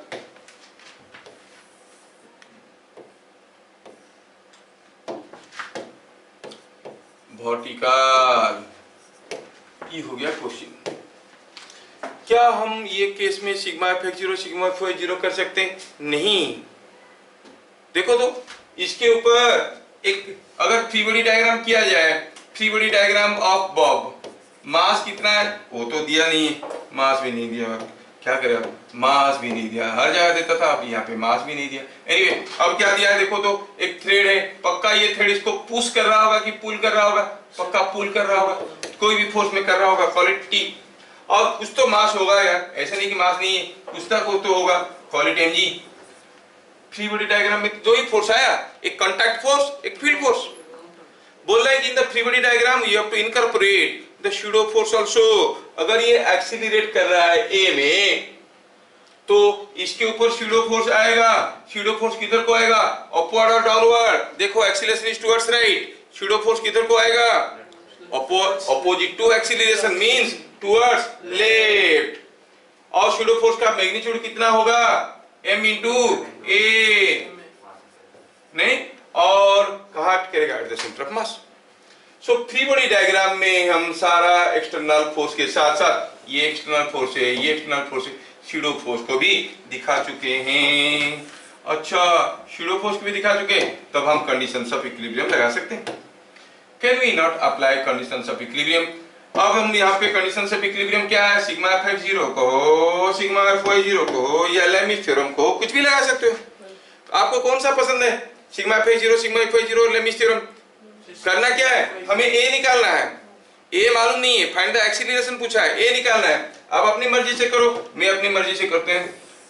ये हो गया question. क्या हम ये case में sigma f(x0) sigma f(y0) कर सकते हैं? नहीं। देखो तो इसके ऊपर एक अगर फ्री बॉडी डायग्राम किया जाए, free body diagram of bob, mass कितना है वो तो दिया नहीं है, मास भी नहीं दिया। क्या करे अब, मास भी नहीं दिया, हर जगह देता था, अब यहाँ पे मास भी नहीं दिया। एनीवे अब क्या दिया है देखो तो, एक थ्रेड है, पक्का ये थ्रेड इसको पुश कर रहा होगा कि पुल कर रहा होगा? पक्का पुल कर रहा होगा, कोई भी फोर्स में कर रहा होगा, कॉल इट टी। और कुछ तो मास होगा यार, ऐसा नहीं कि मास नहीं है, कुछ तो होगा, call it mg। Free body diagram में दो ही फोर्स आया, एक कॉन्टैक्ट फोर्स, एक फील्ड फोर्स। बोल रहा है कि in the free body diagram you have to incorporate the pseudo force also. अगर ये एक्सीलरेट कर रहा है ए में तो इसके ऊपर स्यूडो फोर्स आएगा। स्यूडो फोर्स किधर को आएगा? अपवर्ड और डाउनवर्ड। देखो acceleration is towards right, pseudo force किधर को आएगा? Opposite to acceleration means towards left. और स्यूडो फोर्स का मैग्नीट्यूड कितना होगा? m into a, नहीं, और कहाँ करेगा? At the centre of mass. So free body diagram में हम सारा एक्सटर्नल फोर्स के साथ साथ ये एक्सटर्नल फोर्स है, ये एक्सटर्नल फोर्स है, स्यूडो फोर्स को भी दिखा चुके हैं। अच्छा, स्यूडो फोर्स को भी दिखा चुके हैं, तब हम कंडीशंस ऑफ इक्विलिब्रियम लगा सकते हैं। Can we not apply conditions of equilibrium? अब हम यहाँ पे कंडीशंस ऑफ इक्विलिब्रियम क्या है? सिग्मा f(x0) को, सिग्मा f(y0) को, या लेमिस थ्योरम को, कुछ भी लगा सकते हो। आपको कौन सा पसंद है? Sigma f(x0), sigma f(y0), Lami's theorem. करना क्या है? हमें ए निकालना है। ए मालूम नहीं है, फाइंड द एक्सीलरेशन पूछा है, ए निकालना है। अब अपनी मर्जी से करो, मैं अपनी मर्जी से करते हैं,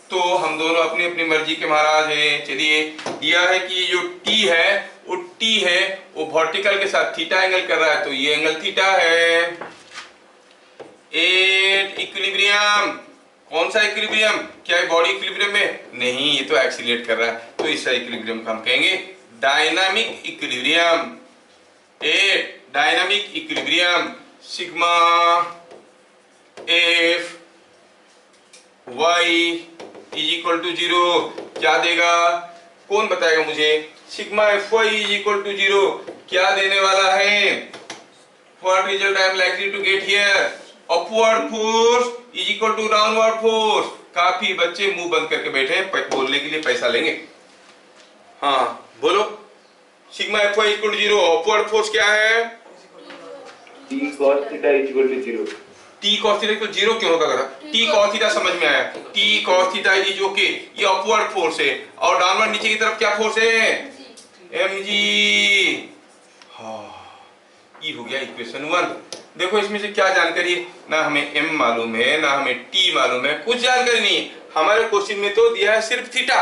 तो हम दोनों अपनी अपनी मर्जी के महाराज हैं। चलिए, दिया है कि जो टी है वो टी है, वो वर्टिकल के साथ थीटा एंगल कर रहा है, तो ये एंगल थीटा है। एट इक्विलिब्रियम, कौन सा इक्विलिब्रियम? क्या बॉडी इक्विलिब्रियम में? नहीं, ये तो एक्सीलरेट कर रहा है, तो इस इक्विलिब्रियम को हम कहेंगे dynamic equilibrium. At dynamic equilibrium, sigma F Y is equal to 0 क्या देगा? कौन बताएगा मुझे? Sigma F Y is equal to 0 क्या देने वाला है? What result I am likely to get here? Upward force is equal to downward force. काफी बच्चे मुंह बंद करके बैठे हैं, बोलने के लिए पैसा लेंगे। हाँ बोलो, sigma F Y equal to 0, upward force क्या है? T cos theta is equal to 0. T cos theta equal 0 क्यों होगा? टी कॉस थीटा समझ में आया। T cos theta is okay, ये अपवर्ड फोर्स है और डाउनवर्ड नीचे की तरफ क्या फोर्स है? M G. हाँ, ये हो गया इक्वेशन 1। देखो इसमें से क्या जानकारी है? ना हमें m मालूम है, ना हमें t मालूम है, कुछ जानकारी नहीं है। हमारे क्वेश्चन में तो दिया है सिर्फ theta.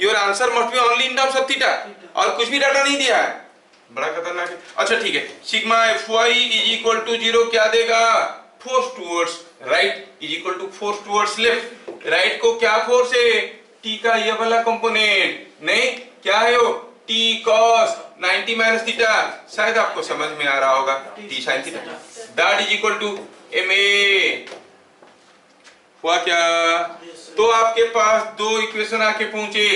Your answer must be only in terms of theta, और कुछ भी डाटा नहीं दिया है। बड़ा खतरनाक है। अच्छा ठीक है, sigma fy is equal to 0 क्या देगा? Force towards right is equal to force towards left. Right को क्या फोर्स है? t का ये वाला कंपोनेंट, नहीं क्या है वो? t cos 90 माइनस थीटा। शायद आपको समझ में आ रहा होगा, t sin theta that is equal to ma। हुआ क्या? तो आपके पास दो इक्वेशन आके पहुंचे।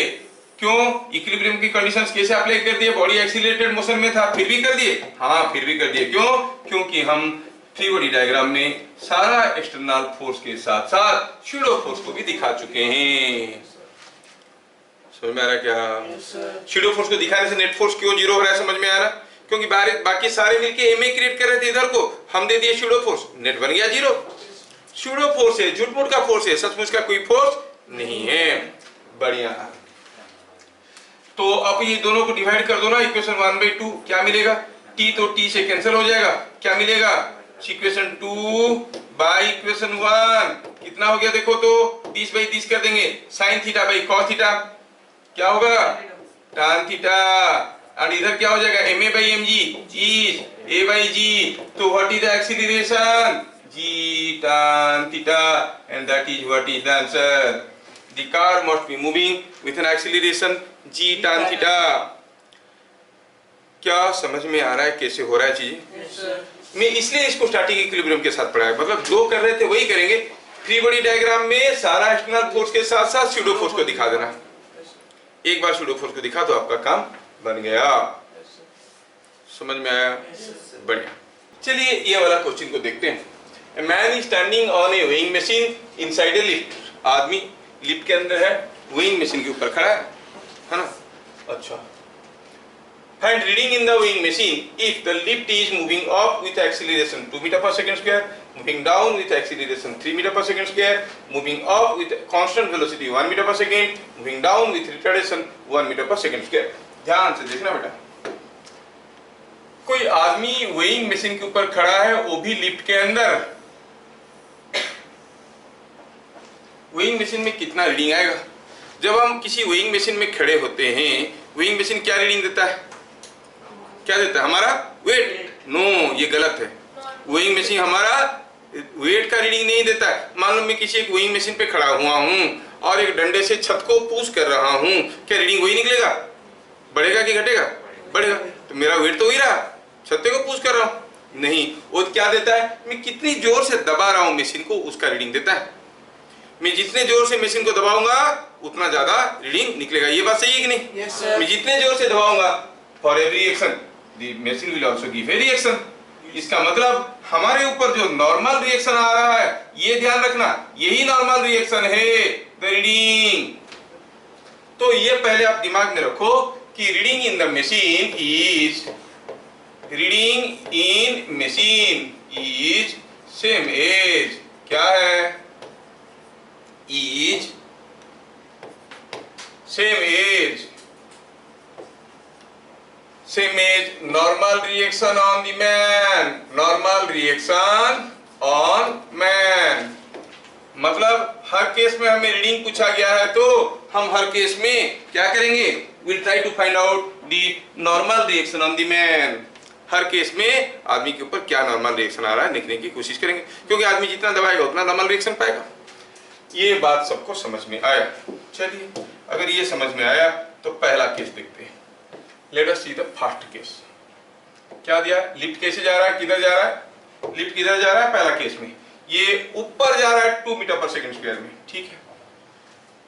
क्यों? इक्विलिब्रियम की कंडीशंस कैसे अप्लाई कर दिए? बॉडी एक्सीलरेटेड मोशन में था, फिर भी कर दिए। हाँ, फिर भी कर दिए। क्यों? क्योंकि हम फ्री बॉडी डायग्राम में सारा एक्सटर्नल फोर्स के साथ साथ स्यूडो फोर्स को भी दिखा चुके हैं। समझ में आ रहा क्या? स्यूडो फोर्स को दिखाने से नेट फोर्स क्यों 0 हो रहा है समझ में आ रहा? क्योंकि बाकी सारे मिलके एमए क्रिएट कर रहे थे इधर को, हम दे दिए स्यूडो फोर्स, नेट बन गया 0। स्यूडो फोर्स है, झूठ-मूठ का फोर्स है, सचमुच का कोई फोर्स नहीं है। बढ़िया। तो अब ये दोनों को डिवाइड कर दो ना, इक्वेशन 1/2 क्या मिलेगा? t तो t से कैंसिल हो जाएगा, क्या मिलेगा? इक्वेशन 2 बाई इक्वेशन 1 कितना हो गया देखो तो 30/30 कर देंगे। Sine theta by cos theta क्या होगा? tan theta. और इधर क्या हो जाएगा? ma by mg is a by g। तो what is the acceleration? g tan theta, and that is what is the answer. The car must be moving with an acceleration g tan theta. क्या समझ में आ रहा है कैसे हो रहा है चीज? मैं इसलिए इसको स्टैटिक इक्विलिब्रियम के साथ पढ़ाया, मतलब जो कर रहे थे वही करेंगे। फ्री बॉडी डायग्राम में सारा एक्सटर्नल फोर्स के साथ साथ स्यूडो फोर्स को दिखा देना। एक बार स्यूडो फोर्स को दिखा तो आपका काम बन गया। समझ में आया? बढ़िया। चलिए ये वाला क्वेश्चन को देखते हैं। A man is standing on a weighing machine inside a lift. आदमी लिफ्ट के अंदर है, weighing machine के ऊपर खड़ा है ना? अच्छा। Find reading in the weighing machine if the lift is moving up with acceleration 2 meter per second square, moving down with acceleration 3 meter per second square, moving up with constant velocity 1 meter per second, moving down with retardation 1 meter per second square. ध्यान से देखना बेटा। कोई आदमी weighing machine के ऊपर खड़ा है, वो भी लिफ्ट के अंदर। वेइंग मशीन में कितना रीडिंग आएगा? जब हम किसी वेइंग मशीन में खड़े होते हैं, वेइंग मशीन क्या रीडिंग देता है? क्या देता है? हमारा वेट। नो, ये गलत है। वेइंग मशीन हमारा वेट का रीडिंग नहीं देता है। मान लो मैं किसी एक वेइंग मशीन पे खड़ा हुआ हूँ और एक डंडे से छत को पुश कर रहा हूँ, क्या रीडिंग वही निकलेगा? बढ़ेगा कि घटेगा? बढ़ेगा। तो मेरा वेट तो वही रहा, छत्ते को पुश कर रहा हूँ। नहीं, वो क्या देता है? मैं कितनी जोर से दबा रहा हूँ मशीन को, उसका रीडिंग देता है। मैं जितने जोर से मशीन को दबाऊंगा उतना ज्यादा रीडिंग निकलेगा। ये बात सही है कि नहीं? Yes, sir. मैं जितने जोर से दबाऊंगा, for every reaction the machine will also give a reaction. इसका मतलब हमारे ऊपर जो नॉर्मल रिएक्शन आ रहा है, ये ध्यान रखना, यही नॉर्मल रिएक्शन है, द रीडिंग। तो ये पहले आप दिमाग में रखो कि reading in the machine is same as क्या है? is same age normal reaction on the man, normal reaction on man। मतलब हर केस में हमें रीडिंग पूछा गया है तो हम हर केस में क्या करेंगे? we'll try to find out the normal reaction on the man। Her case में आदमी के ऊपर क्या नॉर्मल रिएक्शन आ रहा है देखने की कोशिश करेंगे, क्योंकि आदमी जितना दबाएगा उतना नॉर्मल रिएक्शन पाएगा। ये बात सबको समझ में आया? चलिए, अगर ये समझ में आया तो पहला केस देखते हैं। Let us see the first case. क्या दिया? लिफ्ट कैसे जा रहा है, किधर जा रहा है? लिफ्ट किधर जा रहा है? पहला केस में ये ऊपर जा रहा है 2 मीटर पर सेकंड स्क्वायर में, ठीक है।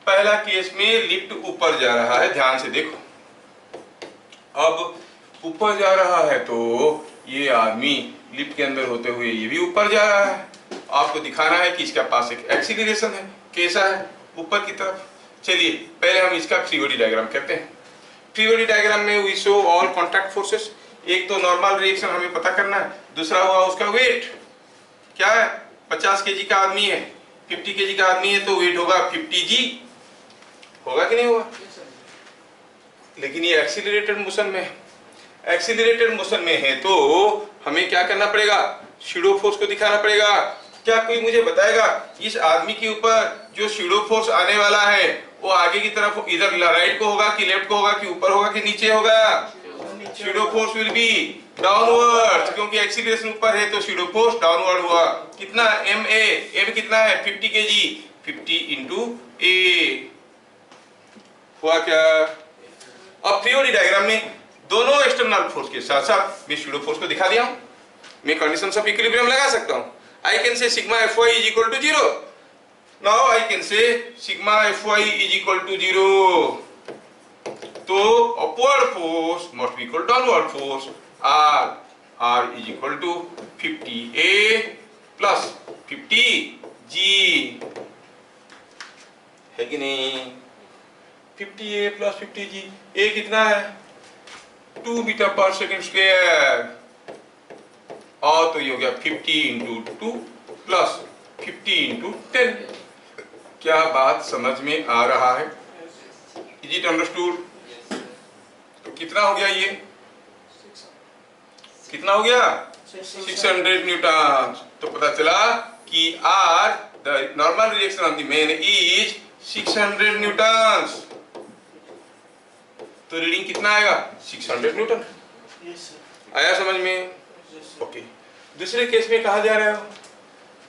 पहला केस में लिफ्ट ऊपर जा रहा है, ध्यान से देखो। अब ऊपर जा रहा है तो ये आदमी लिफ्ट के अंदर होते हुए ये भी ऊपर जा रहा है। आपको दिखाना है कि इसके पास एक एक्सीलरेशन है, कैसा है? ऊपर की तरफ। चलिए पहले हम इसका फ्री बॉडी डायग्राम करते हैं। फ्री बॉडी डायग्राम में we show all contact forces. एक तो नॉर्मल रिएक्शन हमें पता करना है, दूसरा हुआ उसका वेट क्या है? 50 केजी का आदमी है, 50 केजी का आदमी है, तो वेट होगा 50g, होगा कि नहीं होगा? लेकिन ये एक्सीलरेटेड मोशन में है, एक्सीलरेटेड मोशन में है तो हमें क्या करना पड़ेगा? शैडो फोर्स को दिखाना पड़ेगा। क्या कोई मुझे बताएगा इस आदमी के ऊपर जो शैडो फोर्स आने वाला है वो आगे की तरफ इधर राइट को होगा कि लेफ्ट को होगा कि ऊपर होगा कि नीचे होगा? Shadow force will B downward, क्योंकि एक्सीलरेशन ऊपर है तो शैडो फोर्स डाउनवर्ड हुआ। कितना? एम कितना है? 50 केजी, 50 इंटू ए हुआ क्या? अब थ्री बॉडी डायग्राम में दोनों एक्सटर्नल फोर्स के साथ साथ मैं शैडो फोर्स को दिखा दिया हूं। मैं कंडीशंस ऑफ इक्विलिब्रियम लगा सकता हूं। I can say sigma Fy is equal to 0. Now I can say sigma Fy is equal to 0. तो upward force must be equal to downward force. R is equal to 50A plus 50G. है कि नहीं? 50A plus 50G. A कितना है? 2 metre पर second square. और तो ये हो गया 50 इंटू 2 प्लस 50 इंटू 10। क्या बात समझ में आ रहा है? Is it understood? तो कितना हो गया ये? कितना हो गया? 600 न्यूटन। तो पता चला कि R the normal reaction of the man is 600 newton. तो रीडिंग कितना आएगा? 600 न्यूटन। आया समझ में? ओके। दूसरे केस में कहा जा रहे हो?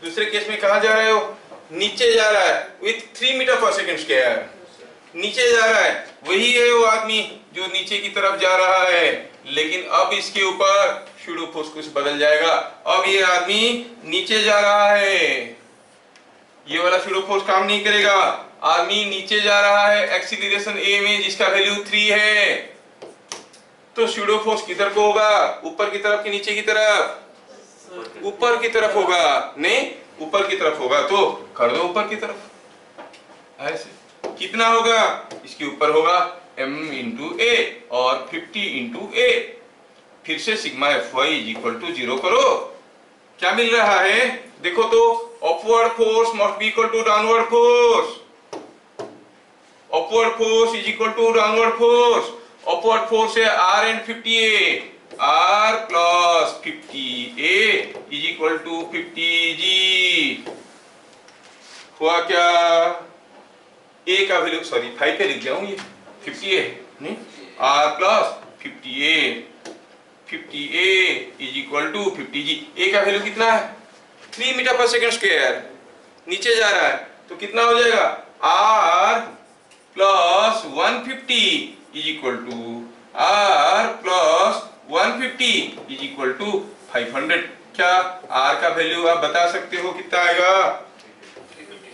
दूसरे केस में कहा जा रहे हो? नीचे जा रहा है विथ 3 मीटर पर सेकेंड स्क्वायर, नीचे जा रहा है। वही है वो आदमी जो नीचे की तरफ जा रहा है, लेकिन अब इसके ऊपर शैडो फोर्स कुछ बदल जाएगा। अब ये आदमी नीचे जा रहा है, ये वाला शैडो फोर्स काम नहीं करेगा। आदमी नीचे जा रहा है एक्सीलरेशन ए में जिसका वैल्यू 3 है, तो शैडो फोर्स किधर को होगा? ऊपर की तरफ कि नीचे की तरफ? ऊपर की तरफ होगा। नहीं, ऊपर की तरफ होगा तो कर दो ऊपर की तरफ। ऐसे कितना होगा? इसके ऊपर होगा m इंटू ए और 50 इंटू ए। फिर से sigma Fy is equal to 0 करो। क्या मिल रहा है? देखो तो, upward force must be equal to downward force. Upward force is equal to downward force. Upward force है R and 50A। R plus 50A is equal to 50G। हुआ क्या? A का वैल्यू, सॉरी 5 पे लिख दिया हूं, ये 50A नहीं, R plus 50A is equal to 50G। A का वैल्यू कितना है? 3 मीटर पर सेकेंड स्क्वायर। नीचे जा रहा है तो कितना हो जाएगा? R plus 150 is equal to R plus 150 is equal to 500। क्या R का वैल्यू आप बता सकते हो कितना आएगा?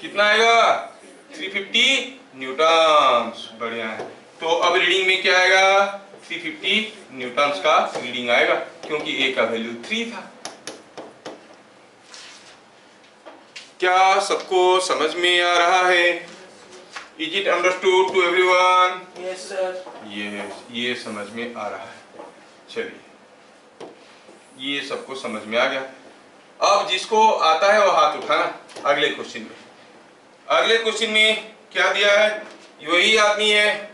कितना आएगा? 350 न्यूटन्स। बढ़िया है। तो अब रीडिंग में क्या आएगा? 350 न्यूटन्स का रीडिंग आएगा, क्योंकि A का वैल्यू 3 था। क्या सबको समझ में आ रहा है? Is it understood to everyone? Yes, sir. Yes, ये समझ में आ रहा है। चलिए, ये सबको समझ में आ गया। अब जिसको आता है वो हाथ उठाना अगले क्वेश्चन में। अगले क्वेश्चन में क्या दिया है? वही आदमी है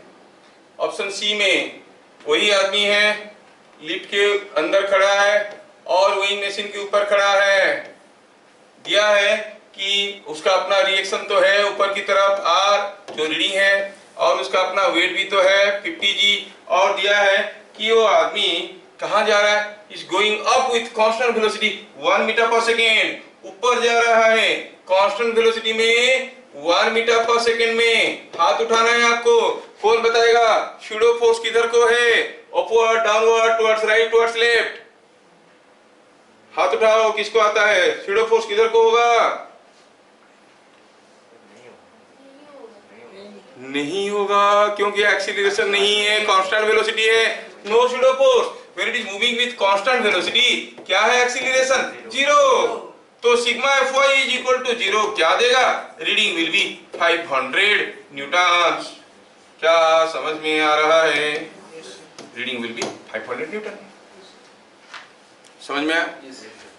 ऑप्शन सी में, वही आदमी है लिफ्ट के अंदर खड़ा है और वही मशीन के ऊपर खड़ा है। दिया है कि उसका अपना रिएक्शन तो है ऊपर की तरफ R जो रीडिंग है, और उसका अपना वेट भी तो है 50G, और दिया है कि वो आदमी कहाँ जा रहा है? Is going up with constant velocity 1 metre पर सेकेंड। ऊपर जा रहा है कांस्टेंट वेलोसिटी में 1 मीटर पर सेकेंड में। हाथ उठाना है आपको। कौन बताएगा शैडो फोर्स किधर को है? Upward, downward, towards right, towards left? हाथ उठाओ, किसको आता है? शैडो फोर्स किधर को होगा? नहीं होगा, क्योंकि एक्सीलरेशन नहीं है, कांस्टेंट वेलोसिटी है। No shadow force when it is moving with constant velocity. क्या है एक्सीलरेशन? 0। तो sigma Fy is equal to 0 क्या देगा? Reading will be 500 newton. क्या समझ में आ रहा है? Reading will be 500 newton. समझ में आया?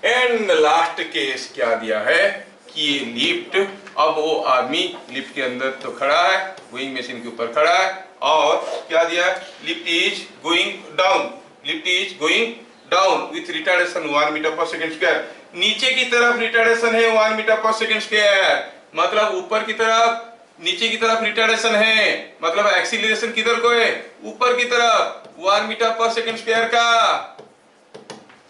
एंड लास्ट केस क्या दिया है कि ये लिफ्ट, अब वो आदमी लिफ्ट के अंदर तो खड़ा है, गोइंग मशीन के ऊपर खड़ा है, और क्या दिया है, lift is going down, lift is going down with retardation 1 metre पर सेकंड स्क्वायर। नीचे की तरफ रिटार्डेशन है 1 मीटर पर सेकंड स्क्वायर, मतलब ऊपर की तरफ, नीचे की तरफ रिटार्डेशन है, मतलब एक्सीलरेशन किधर को है, ऊपर की तरफ 1 मीटर पर सेकंड स्क्वायर का।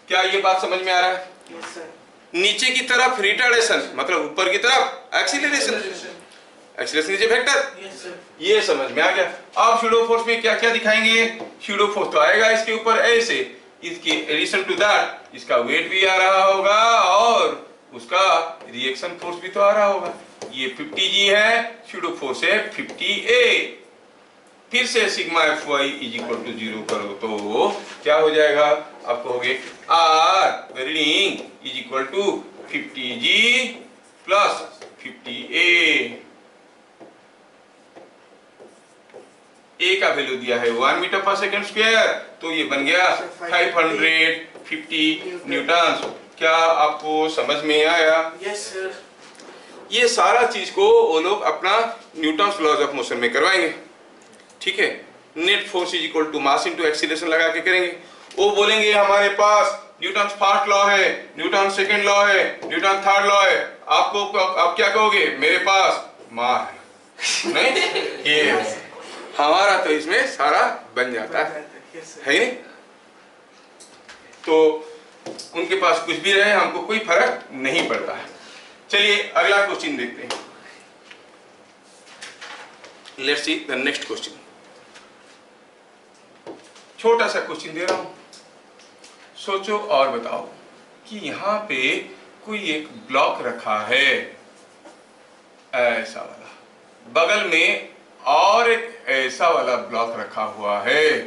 क्या ये बात समझ में आ रहा है? Yes sir. नीचे की तरफ रिटार्डेशन मतलब ऊपर की तरफ acceleration, acceleration is a vector. Yes sir. ये समझ में आ गया। अब स्यूडो फोर्स में क्या क्या दिखाएंगे, स्यूडो फोर्स तो आएगा इसके ऊपर ऐसे, इसके एडिशन टू दैट इसका वेट भी आ रहा होगा और उसका रिएक्शन फोर्स भी तो आ रहा होगा। ये 50G है, स्यूडो फोर्स है 50A। फिर से sigma Fy is equal to 0 करो तो क्या हो जाएगा, आप कहोगे R reading is equal to 50G plus 50A। A का वैल्यू दिया है 1 मीटर पर सेकंड स्क्वायर, तो ये बन गया 550 न्यूटन। क्या आपको समझ में आया? Yes sir. ये सारा चीज को वो लोग अपना न्यूटन्स लॉज ऑफ मोशन में करवाएंगे, ठीक है। Net force is equal to mass into acceleration लगा के करेंगे। वो बोलेंगे हमारे पास न्यूटन फर्स्ट लॉ है, न्यूटन सेकंड लॉ है, न्यूटन थर्ड लॉ है। आप क्या कहोगे, मेरे पास मार नहीं, ये हमारा तो इसमें सारा बन जाता है नहीं? तो उनके पास कुछ भी रहे, हमको कोई फर्क नहीं पड़ता है। चलिए अगला क्वेश्चन देखते हैं। Let's see the next question. छोटा सा क्वेश्चन दे रहा हूं, सोचो और बताओ कि यहां पे कोई एक ब्लॉक रखा है ऐसा वाला, बगल में और एक ऐसा वाला ब्लॉक रखा हुआ है,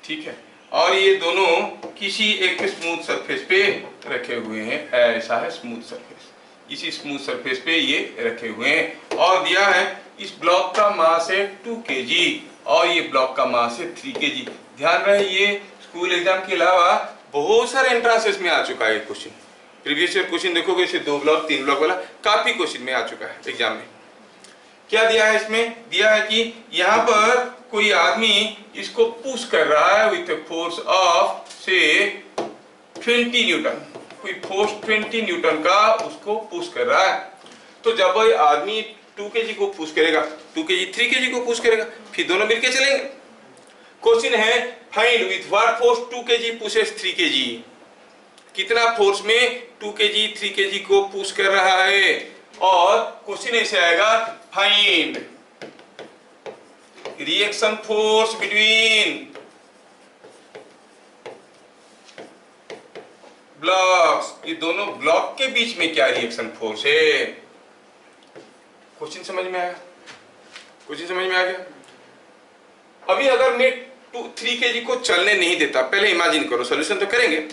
ठीक है, और ये दोनों किसी एक स्मूथ सरफेस पे रखे हुए हैं। ऐसा है स्मूथ सरफेस, इसी स्मूथ सरफेस पे ये रखे हुए हैं और दिया है इस ब्लॉक का मास है 2 kg और ये ब्लॉक का मास है 3 kg। ध्यान रहे ये स्कूल एग्जाम के अलावा बहुत सारे एंट्रांसेस में आ चुका है क्वेश्चन। प्रीवियस ईयर क्वेश्चन देखोगे, इसे 2 ब्लॉक 3 ब्लॉक वाला काफी क्वेश्चन में आ चुका है एग्जाम में। क्या दिया है इसमें, दिया है कि यहाँ पर कोई आदमी इसको पुश कर रहा है विथ फोर्स ऑफ से 20 न्यूटन, कोई फोर्स 20 न्यूटन का उसको पुश कर रहा है। तो जब वह आदमी 2 kg को पुश करेगा, 2 kg 3 kg को पुश करेगा, फिर दोनों मिलके चलेंगे। क्वेश्चन है find with what force 2 kg pushes 3 kg, कितना फोर्स में 2 kg 3 kg को पुश कर रहा है। और क्वेश्चन ऐसे आएगा find reaction force between blocks, ये दोनों ब्लॉक के बीच में क्या रिएक्शन फोर्स है। क्वेश्चन समझ में आया, क्वेश्चन समझ में आ गया। अभी अगर मैं 3 kg को चलने नहीं देता, पहले इमेजिन करो, सॉल्यूशन तो करेंगे।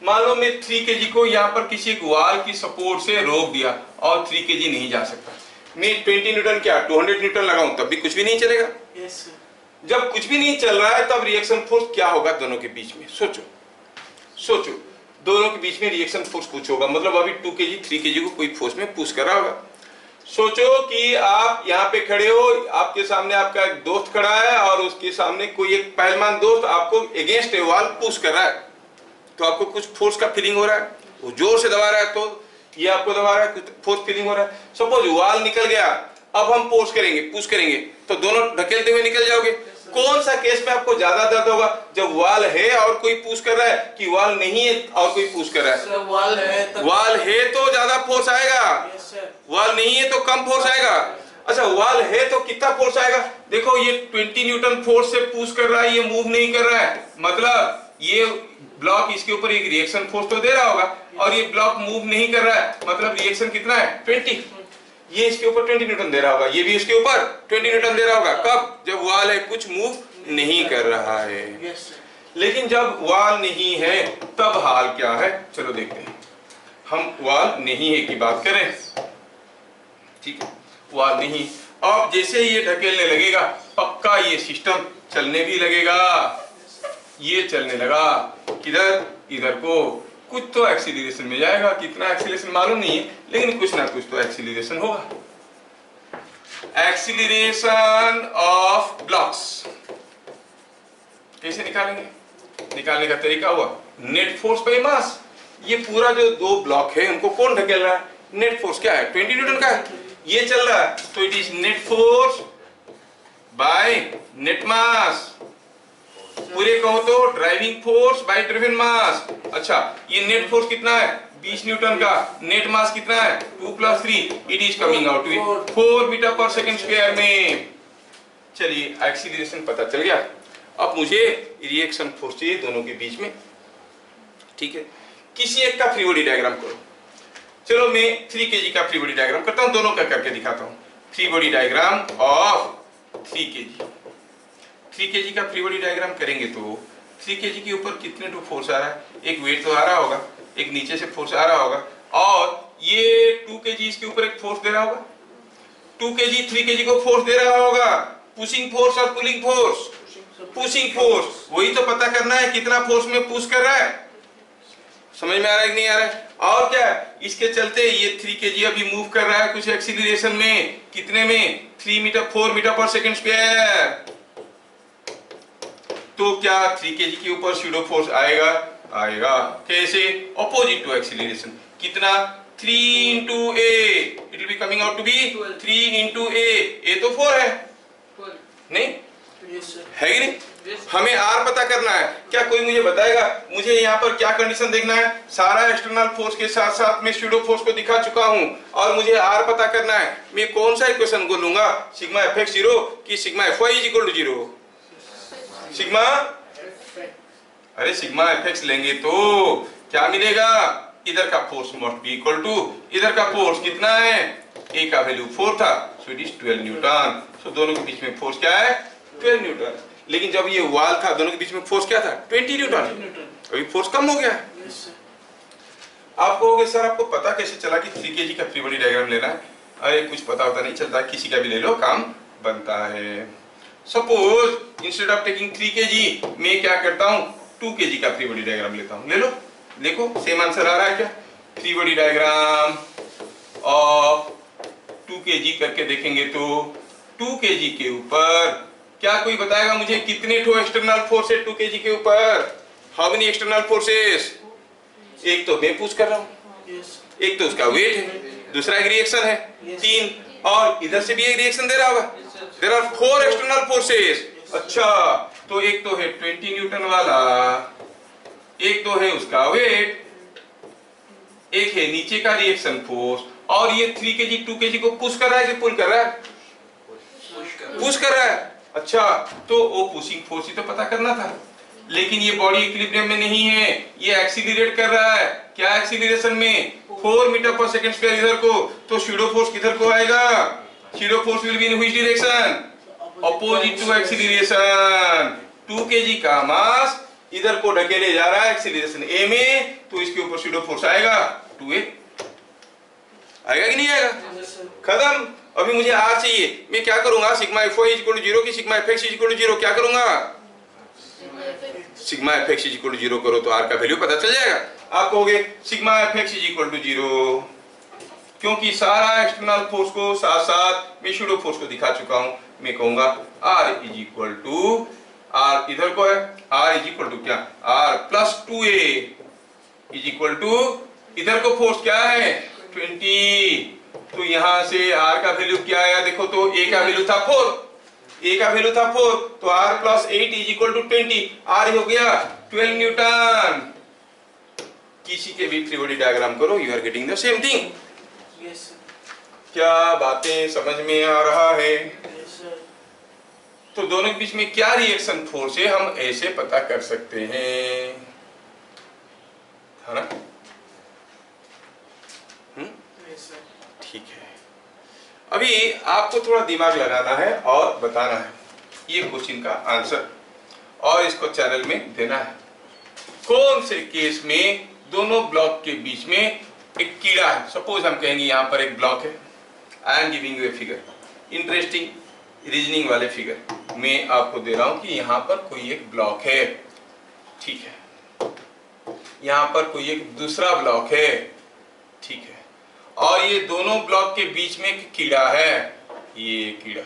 मान लो मैं 3 kg को यहाँ पर किसी एक वाल की सपोर्ट से रोक दिया और 3 kg नहीं जा सकता। मैं 20 न्यूटन क्या 200 न्यूटन लगाऊं तब भी कुछ भी नहीं चलेगा। Yes sir. जब कुछ भी नहीं चल रहा है तब रिएक्शन फोर्स क्या होगा दोनों के बीच में, सोचो सोचो, दोनों के बीच में रिएक्शन फोर्स कुछ होगा। मतलब अभी 2 kg 3 kg को कोई फोर्स में पुश कर रहा होगा। सोचो कि आप यहाँ पे खड़े हो, आपके सामने आपका एक दोस्त खड़ा है और उसके सामने कोई एक पहलवान दोस्त आपको अगेंस्ट ए वॉल पुश कर रहा है, तो आपको कुछ फोर्स का फीलिंग हो रहा है, वो जोर से दबा रहा है तो ये आपको दबा रहा है, कुछ फोर्स फीलिंग हो रहा है। सपोज वॉल निकल गया, अब हम पुश करेंगे, पुश करेंगे तो दोनों ढकेलते हुए निकल जाओगे। कौन सा केस में आपको ज्यादा दर्द होगा, जब वॉल है और कोई पुश कर रहा है कि वॉल नहीं है और कोई पुश कर रहा है? वॉल है तो, वॉल है तो ज्यादा फोर्स आएगा, यस सर। वॉल नहीं है तो कम फोर्स आएगा। अच्छा वॉल है तो कितना फोर्स आएगा, देखो ये 20 न्यूटन फोर्स से पुश कर रहा है, ये मूव नहीं कर रहा है, मतलब ये ब्लॉक इसके ऊपर एक रिएक्शन फोर्स तो दे रहा होगा और ये ब्लॉक मूव नहीं कर रहा है, मतलब रिएक्शन कितना है 20। ये इसके ऊपर 20 न्यूटन दे रहा होगा, ये भी इसके ऊपर 20 न्यूटन दे रहा होगा। कब, जब वॉल है, कुछ मूव नहीं कर रहा है। Yes sir. लेकिन जब वॉल नहीं है तब हाल क्या है, चलो देखते हैं। हम वॉल नहीं है की बात करें, ठीक है, वॉल नहीं। अब जैसे ये ढकेलने लगेगा पक्का ये सिस्टम चलने भी लगेगा। ये चलने लगा किधर, इधर को, कुछ तो एक्सीलरेशन में जाएगा, कितना एक्सीलरेशन मालूम नहीं है, लेकिन कुछ ना कुछ तो एक्सीलरेशन होगा। एक्सीलरेशन ऑफ ब्लॉक्स कैसे निकालेंगे? निकालने का तरीका हुआ नेट फोर्स बाय मास। ये पूरा जो दो ब्लॉक है उनको कौन ढकेल रहा है? नेट फोर्स क्या है? 20 न्यूटन का है, ये चल रहा है, तो it is net force by net mass. पूरे कहो तो driving force by driven mass. अच्छा, ये नेट फोर्स कितना है? 20 न्यूटन का। नेट मास कितना है? 2 + 3, it is coming out to 4 metre पर सेकंड स्क्वायर में। चलिए एक्सीलरेशन पता चल गया। अब मुझे रिएक्शन फोर्स चाहिए दोनों के बीच में, ठीक है। किसी एक का फ्री बॉडी डायग्राम करो। चलो मैं 3 kg का फ्री बॉडी डायग्राम करता हूं, दोनों का करके दिखाता हूं। Free body diagram of 3 kg। 3 kg का फ्री बॉडी डायग्राम करेंगे तो 3 kg के ऊपर कितने टू फोर्स आ रहा है? एक वेट तो आ रहा होगा, एक नीचे से फोर्स आ रहा होगा, और ये 2 kg इसके ऊपर एक फोर्स दे रहा होगा। 2 kg 3 kg को फोर्स दे रहा होगा। पुशिंग फोर्स और पुलिंग फोर्स? Pushing force. वही तो पता करना है कितना फोर्स में पुश कर रहा है। समझ में आ रहा है कि नहीं आ रहा है? और क्या इसके चलते ये 3 kg अभी मूव कर रहा है कुछ एक्सीलरेशन में, कितने में? 4 मीटर पर सेकंड स्क्वायर। तो क्या 3 kg के ऊपर स्यूडो फोर्स आएगा? आएगा। कैसे? Opposite to acceleration. कितना? 3 × a, it will be coming out to be 3 × a। a तो 4 है, नहीं है कि नहीं? हमें R पता करना है। क्या कोई मुझे बताएगा? मुझे यहाँ पर क्या कंडीशन देखना है? सारा एक्सटर्नल फोर्स के साथ साथ मैं स्यूडो फोर्स को दिखा चुका हूँ, और मुझे R पता करना है। मैं कौन सा इक्वेशन को लूंगा? सिग्मा fx 0 कि सिग्मा fy = 0? सिग्मा, अरे सिग्मा fx लेंगे तो क्या मिलेगा? इधर का force must be equal to इधर का फोर्स। कितना है? a का वैल्यू 4 था, सो इट इज 12 न्यूटन। सो दोनों के बीच में फोर्स क्या है? 12 न्यूटन। लेकिन जब ये वाल था, दोनों के बीच में फोर्स क्या था? 20 न्यूटन। अभी फोर्स कम हो गया। आप कहोगे सर आपको पता कैसे चला कि 3 kg का फ्री बॉडी डायग्राम लेना है? अरे कुछ पता होता नहीं चलता, किसी का भी ले लो काम बनता है। Suppose instead of taking 3 kg मैं क्या करता हूँ? 2 kg का फ्री बॉडी डायग्राम लेता हूँ। ले लो, देखो सेम आंसर आ रहा है क्या? Free body diagram of 2 kg करके देखेंगे तो 2 kg के ऊपर क्या कोई बताएगा मुझे कितने ठो एक्सटर्नल फोर्स है 2 kg के ऊपर? How many external forces? एक तो मैं पुश कर रहा हूँ, एक तो उसका वेट है, दूसरा एक रिएक्शन है, 3, और इधर से भी एक रिएक्शन दे रहा होगा। There are 4 external forces. अच्छा, तो एक तो है 20 न्यूटन वाला, एक तो है उसका वेट, एक है नीचे का रिएक्शन फोर्स, और ये 3 kg 2 kg को पुश कर रहा है कि पुल कर रहा है? पुश कर रहा है। अच्छा, तो वो पुशिंग फोर्स ही तो पता करना था, लेकिन ये बॉडी इक्विलिब्रियम में नहीं है, ये एक्सीलरेट कर रहा है। क्या एक्सीलरेशन में? 4 मीटर पर सेकंड स्क्वायर इधर को, तो स्यूडो फोर्स किधर को आएगा? Pseudo force will be in which direction? Opposite to acceleration. 2 kg का मास इधर को ढकेले जा रहा है एक्सीलरेशन a में, तो इसके ऊपर स्यूडो फोर्स आएगा 2a। आएगा कि नहीं आएगा? खत्म। अभी मुझे R चाहिए, मैं क्या करूंगा? सिग्मा fy = 0 कि सिग्मा fx = 0? क्या करूंगा? सिग्मा fx = 0 करो तो R का वैल्यू पता चल जाएगा। आप कहोगे सिग्मा fx = 0, क्योंकि सारा एक्सटर्नल फोर्स को साथ साथ मैं स्यूडो फोर्स को दिखा चुका हूं। मैं कहूंगा R = R इधर को है, R = क्या? R + 2a इधर को फोर्स क्या है? 20। तो यहां से R का वैल्यू क्या आया? देखो तो a का वैल्यू था 4, a का वैल्यू था 4, तो R + 8 = 20। R हो गया 12 न्यूटन। किसी के भी फ्री बॉडी डायग्राम करो, you are getting the same thing. क्या बातें समझ में आ रहा है? तो दोनों के बीच में क्या रिएक्शन फोर्स है हम ऐसे पता कर सकते हैं, है ना? ठीक है। अभी आपको थोड़ा दिमाग लगाना है और बताना है ये क्वेश्चन का आंसर, और इसको चैनल में देना है। कौन से केस में दोनों ब्लॉक के बीच में एक कीड़ा है? सपोज हम कहेंगे यहाँ पर एक ब्लॉक है। I am giving U a figure, interesting reasoning वाले फिगर मैं आपको दे रहा हूं कि यहाँ पर कोई एक ब्लॉक है, ठीक है। यहाँ पर कोई एक दूसरा ब्लॉक है, ठीक है, और ये दोनों ब्लॉक के बीच में एक कीड़ा है, ये कीड़ा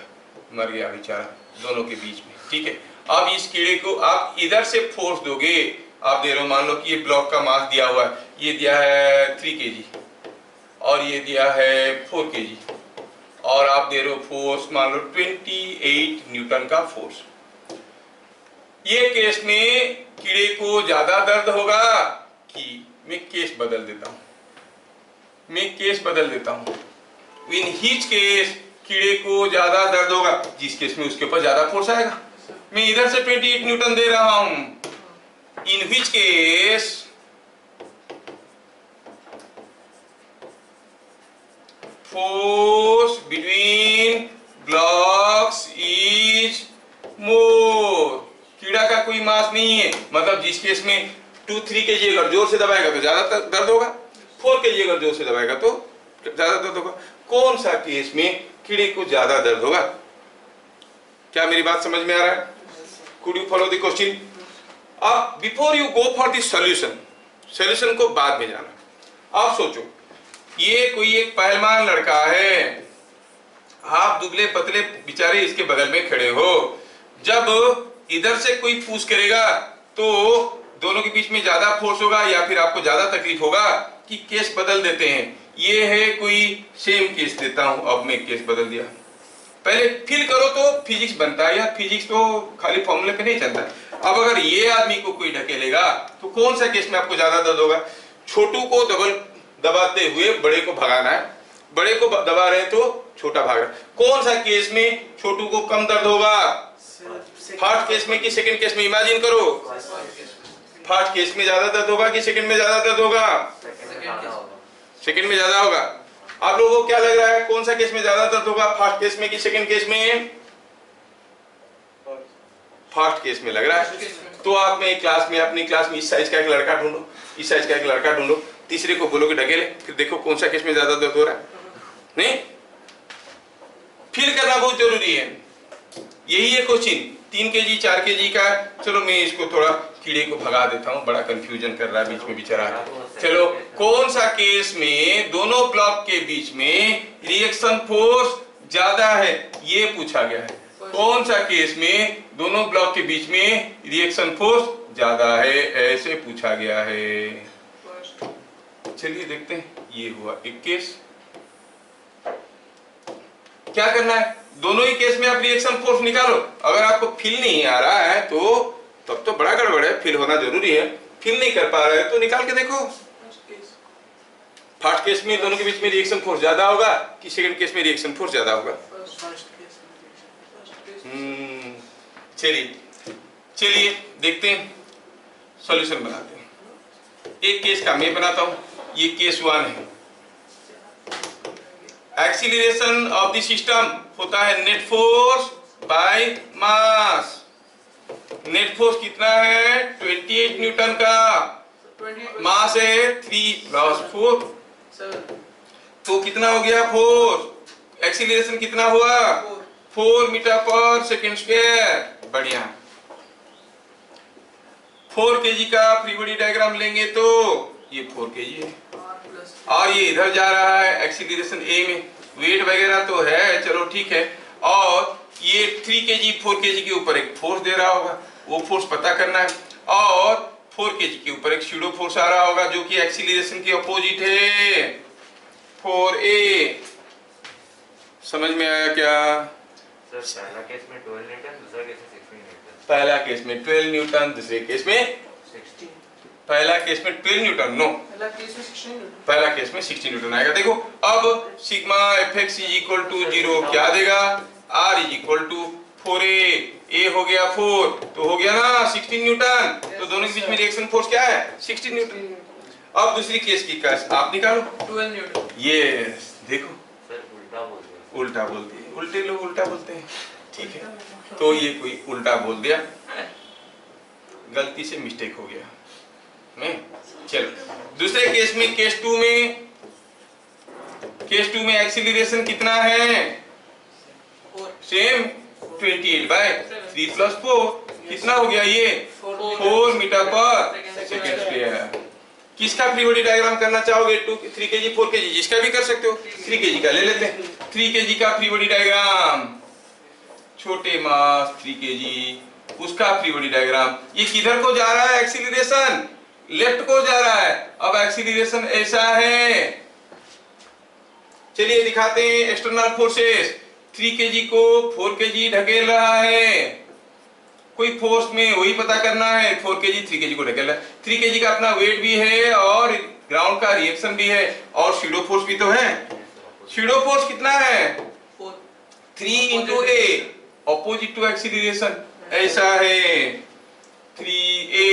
मर गया बेचारा दोनों के बीच में, ठीक है। अब इस कीड़े को आप इधर से फोर्स दोगे, आप दे रहे हो, मान लो कि ये ब्लॉक का मास दिया हुआ है, ये दिया है 3 kg और ये दिया है 4 kg, और आप दे रहे हो फोर्स मान लो 28 न्यूटन का फोर्स। ये केस में कीड़े को ज्यादा दर्द होगा कि, मैं केस बदल देता हूं, इन हिच केस कीड़े को ज्यादा दर्द होगा, जिस केस में उसके ऊपर ज्यादा फोर्स आएगा। मैं इधर से 28 न्यूटन दे रहा हूं, in which case force between blocks is more. कीड़ा का कोई मास नहीं है, मतलब जिस केस में 2-3 kg अगर जोर से दबाएगा तो ज्यादा दर्द होगा, 4 kg अगर जोर से दबाएगा तो ज्यादा दर्द होगा। कौन सा केस में कीड़े को ज्यादा दर्द होगा? क्या मेरी बात समझ में आ रहा है? Could you follow the question? अब before you go for the solution को बाद में जाना। आप सोचो, ये कोई एक पहलवान लड़का है, आप दुबले पतले बेचारे इसके बगल में खड़े हो, जब इधर से कोई पुश करेगा तो दोनों के बीच में ज्यादा फोर्स होगा या फिर आपको ज्यादा तकलीफ होगा कि केस बदल देते हैं। ये है कोई सेम केस देता हूं, अब मैं केस बदल दिया। पहले फील करो तो फिजिक्स बनता है यार, फिजिक्स तो खाली फॉर्मूले पे नहीं चलता। अब अगर ये आदमी को कोई ढकेलेगा तो कौन सा केस में आपको ज्यादा दर्द होगा? छोटू को दबाते हुए बड़े को भगाना है, बड़े को दबा रहे तो छोटा भाग रहा है, कौन सा केस में छोटू को कम दर्द होगा? फर्स्ट केस में कि सेकंड केस में? इमेजिन करो, फर्स्ट केस में ज्यादा दर्द होगा कि सेकंड में ज्यादा दर्द होगा? सेकंड में ज्यादा होगा। आप लोगों को क्या लग रहा है, कौन सा केस में ज्यादा दर्द होगा, फर्स्ट केस में कि सेकंड केस में? फर्स्ट केस में लग रहा है। तो आप में क्लास में, अपनी क्लास में इस साइज का एक लड़का ढूंढो, इस साइज का एक लड़का ढूंढो, तीसरे को बोलोगे ढकेले, फिर देखो कौन सा केस में ज्यादा दर्द हो रहा है। नहीं, फील करना बहुत जरूरी है। यही है क्वेश्चन 3 kg 4 kg का। चलो मैं इसको थोड़ा कीड़े को भगा देता हूँ, बड़ा कंफ्यूजन कर रहा है बीच में बेचारा। चलो, कौन सा केस में दोनों ब्लॉक के बीच में रिएक्शन फोर्स ज्यादा है, ये पूछा गया है। कौन सा केस में दोनों ब्लॉक के बीच में रिएक्शन फोर्स ज्यादा है, ऐसे पूछा गया है। चलिए देखते हैं, ये हुआ एक केस। क्या करना है, दोनों ही केस में आप रिएक्शन फोर्स निकालो। अगर आपको फील नहीं आ रहा है तो तब तो बड़ा गड़बड़ है, फील होना जरूरी है। फील नहीं कर पा रहे तो निकाल के देखो। फर्स्ट केस में दोनों के बीच में रिएक्शन फोर्स ज्यादा होगा कि सेकंड केस में रिएक्शन फोर्स ज्यादा होगा? चलिए देखते हैं, सॉल्यूशन बनाते हैं। एक केस का मैं बनाता हूं, ये केस 1 है। एक्सीलरेशन ऑफ द सिस्टम होता है net force by mass. Net force कितना है? 28 न्यूटन का। मास है 3 + 4, तो कितना हो गया फोर्स? एक्सीलरेशन कितना हुआ? 4 मीटर/सेकंड²। बढ़िया। 4 kg का फ्री बॉडी डायग्राम लेंगे तो ये 4 kg है, और ये इधर जा रहा है एक्सीलरेशन ए में, वेट वगैरह तो है, चलो ठीक है। और ये 3 kg 4 kg के ऊपर एक फोर्स दे रहा होगा, वो फोर्स पता करना है। और 4 kg के ऊपर एक स्यूडो फोर्स आ रहा होगा जो कि एक्सीलरेशन के अपोजिट है, 4a। समझ में आया क्या? सर पहला केस में 12 न्यूटन, दूसरा केस में 16 न्यूटन। पहला केस में 12 न्यूटन, दूसरे केस में 16। पहला केस में 12 न्यूटन, नो, पहला केस में 16 न्यूटन, पहला केस में 60 न्यूटन आएगा। देखो अब सिग्मा Fx = 0 क्या देगा? R = 4a। a हो गया 4, तो हो गया ना 16 न्यूटन। तो दोनों के बीच में रिएक्शन फोर्स क्या है? 16 न्यूटन। अब दूसरी केस की केस आप निकालो, 12 न्यूटन। यस, देखो सर उल्टा बोल दिया। उल्टा बोलते हैं, उल्टे लोग उल्टा बोलते हैं, ठीक है। तो ये कोई उल्टा बोल दिया, गलती से मिस्टेक हो गया। नहीं, चलो दूसरे केस में, केस 2 में एक्सीलरेशन कितना है? सेम 28/3 + 4। कितना हो गया ये? 4 मीटर/सेकंड²। किसका फ्री बॉडी डायग्राम करना चाहोगे? 3 kg 4 kg जिसका भी कर सकते हो। 3 kg का ले लेते हैं। 3 kg का फ्री बॉडी डायग्राम, छोटे मास 3 kg, उसका फ्री बॉडी डायग्राम। ये किधर को जा रहा है? एक्सीलरेशन लेफ्ट को जा रहा है। अब एक्सीलरेशन ऐसा है, चलिए दिखाते हैं। एक्सटर्नल फोर्सेस, 3 kg को 4 kg ढकेल रहा है। कोई फोर्स में वही पता करना है। 4 kg 3 kg को ढकेल रहा है। 3 kg का अपना वेट भी है और ग्राउंड का रिएक्शन भी है और शैडो फोर्स भी तो है। शैडो फोर्स कितना है? 3 into A, opposite to acceleration, ऐसा है 3A।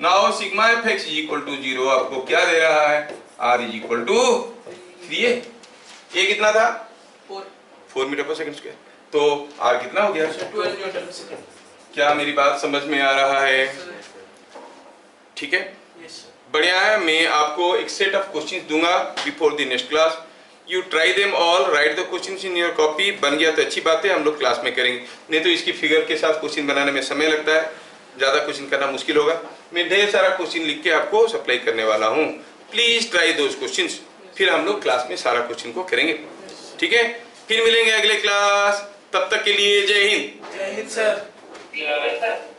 Now sigma fx is equal to 0 आपको क्या दे रहा है? R is equal to 3A। ये कितना था? 4 मीटर पर सेकंड स्क्वायर। तो R कितना हो गया? 12 न्यूटन पर सेकंड। क्या मेरी बात समझ में आ रहा है? ठीक है, बढ़िया है। मैं आपको एक सेट ऑफ क्वेश्चंस दूंगा before the next class. You try them all, right the questions in your copy. बन गया तो अच्छी बात है, हम लोग क्लास में करेंगे। नहीं तो इसकी फिगर के साथ क्वेश्चन बनाने में समय लगता है, ज़्यादा क्वेश्चन करना मुश्किल होगा। मैं ढेर सारा क्वेश्चन लिख के आपको सप्लाई करने वाला हूँ। प्लीज ट्राई दोज क्वेश्चंस, फिर हम लोग क्लास में सारा क्वेश्चन को करेंगे। ठीक है, फिर मिलेंगे अगले क्लास। तब तक के लिए जय हिंद। जय हिंद सर। Yeah.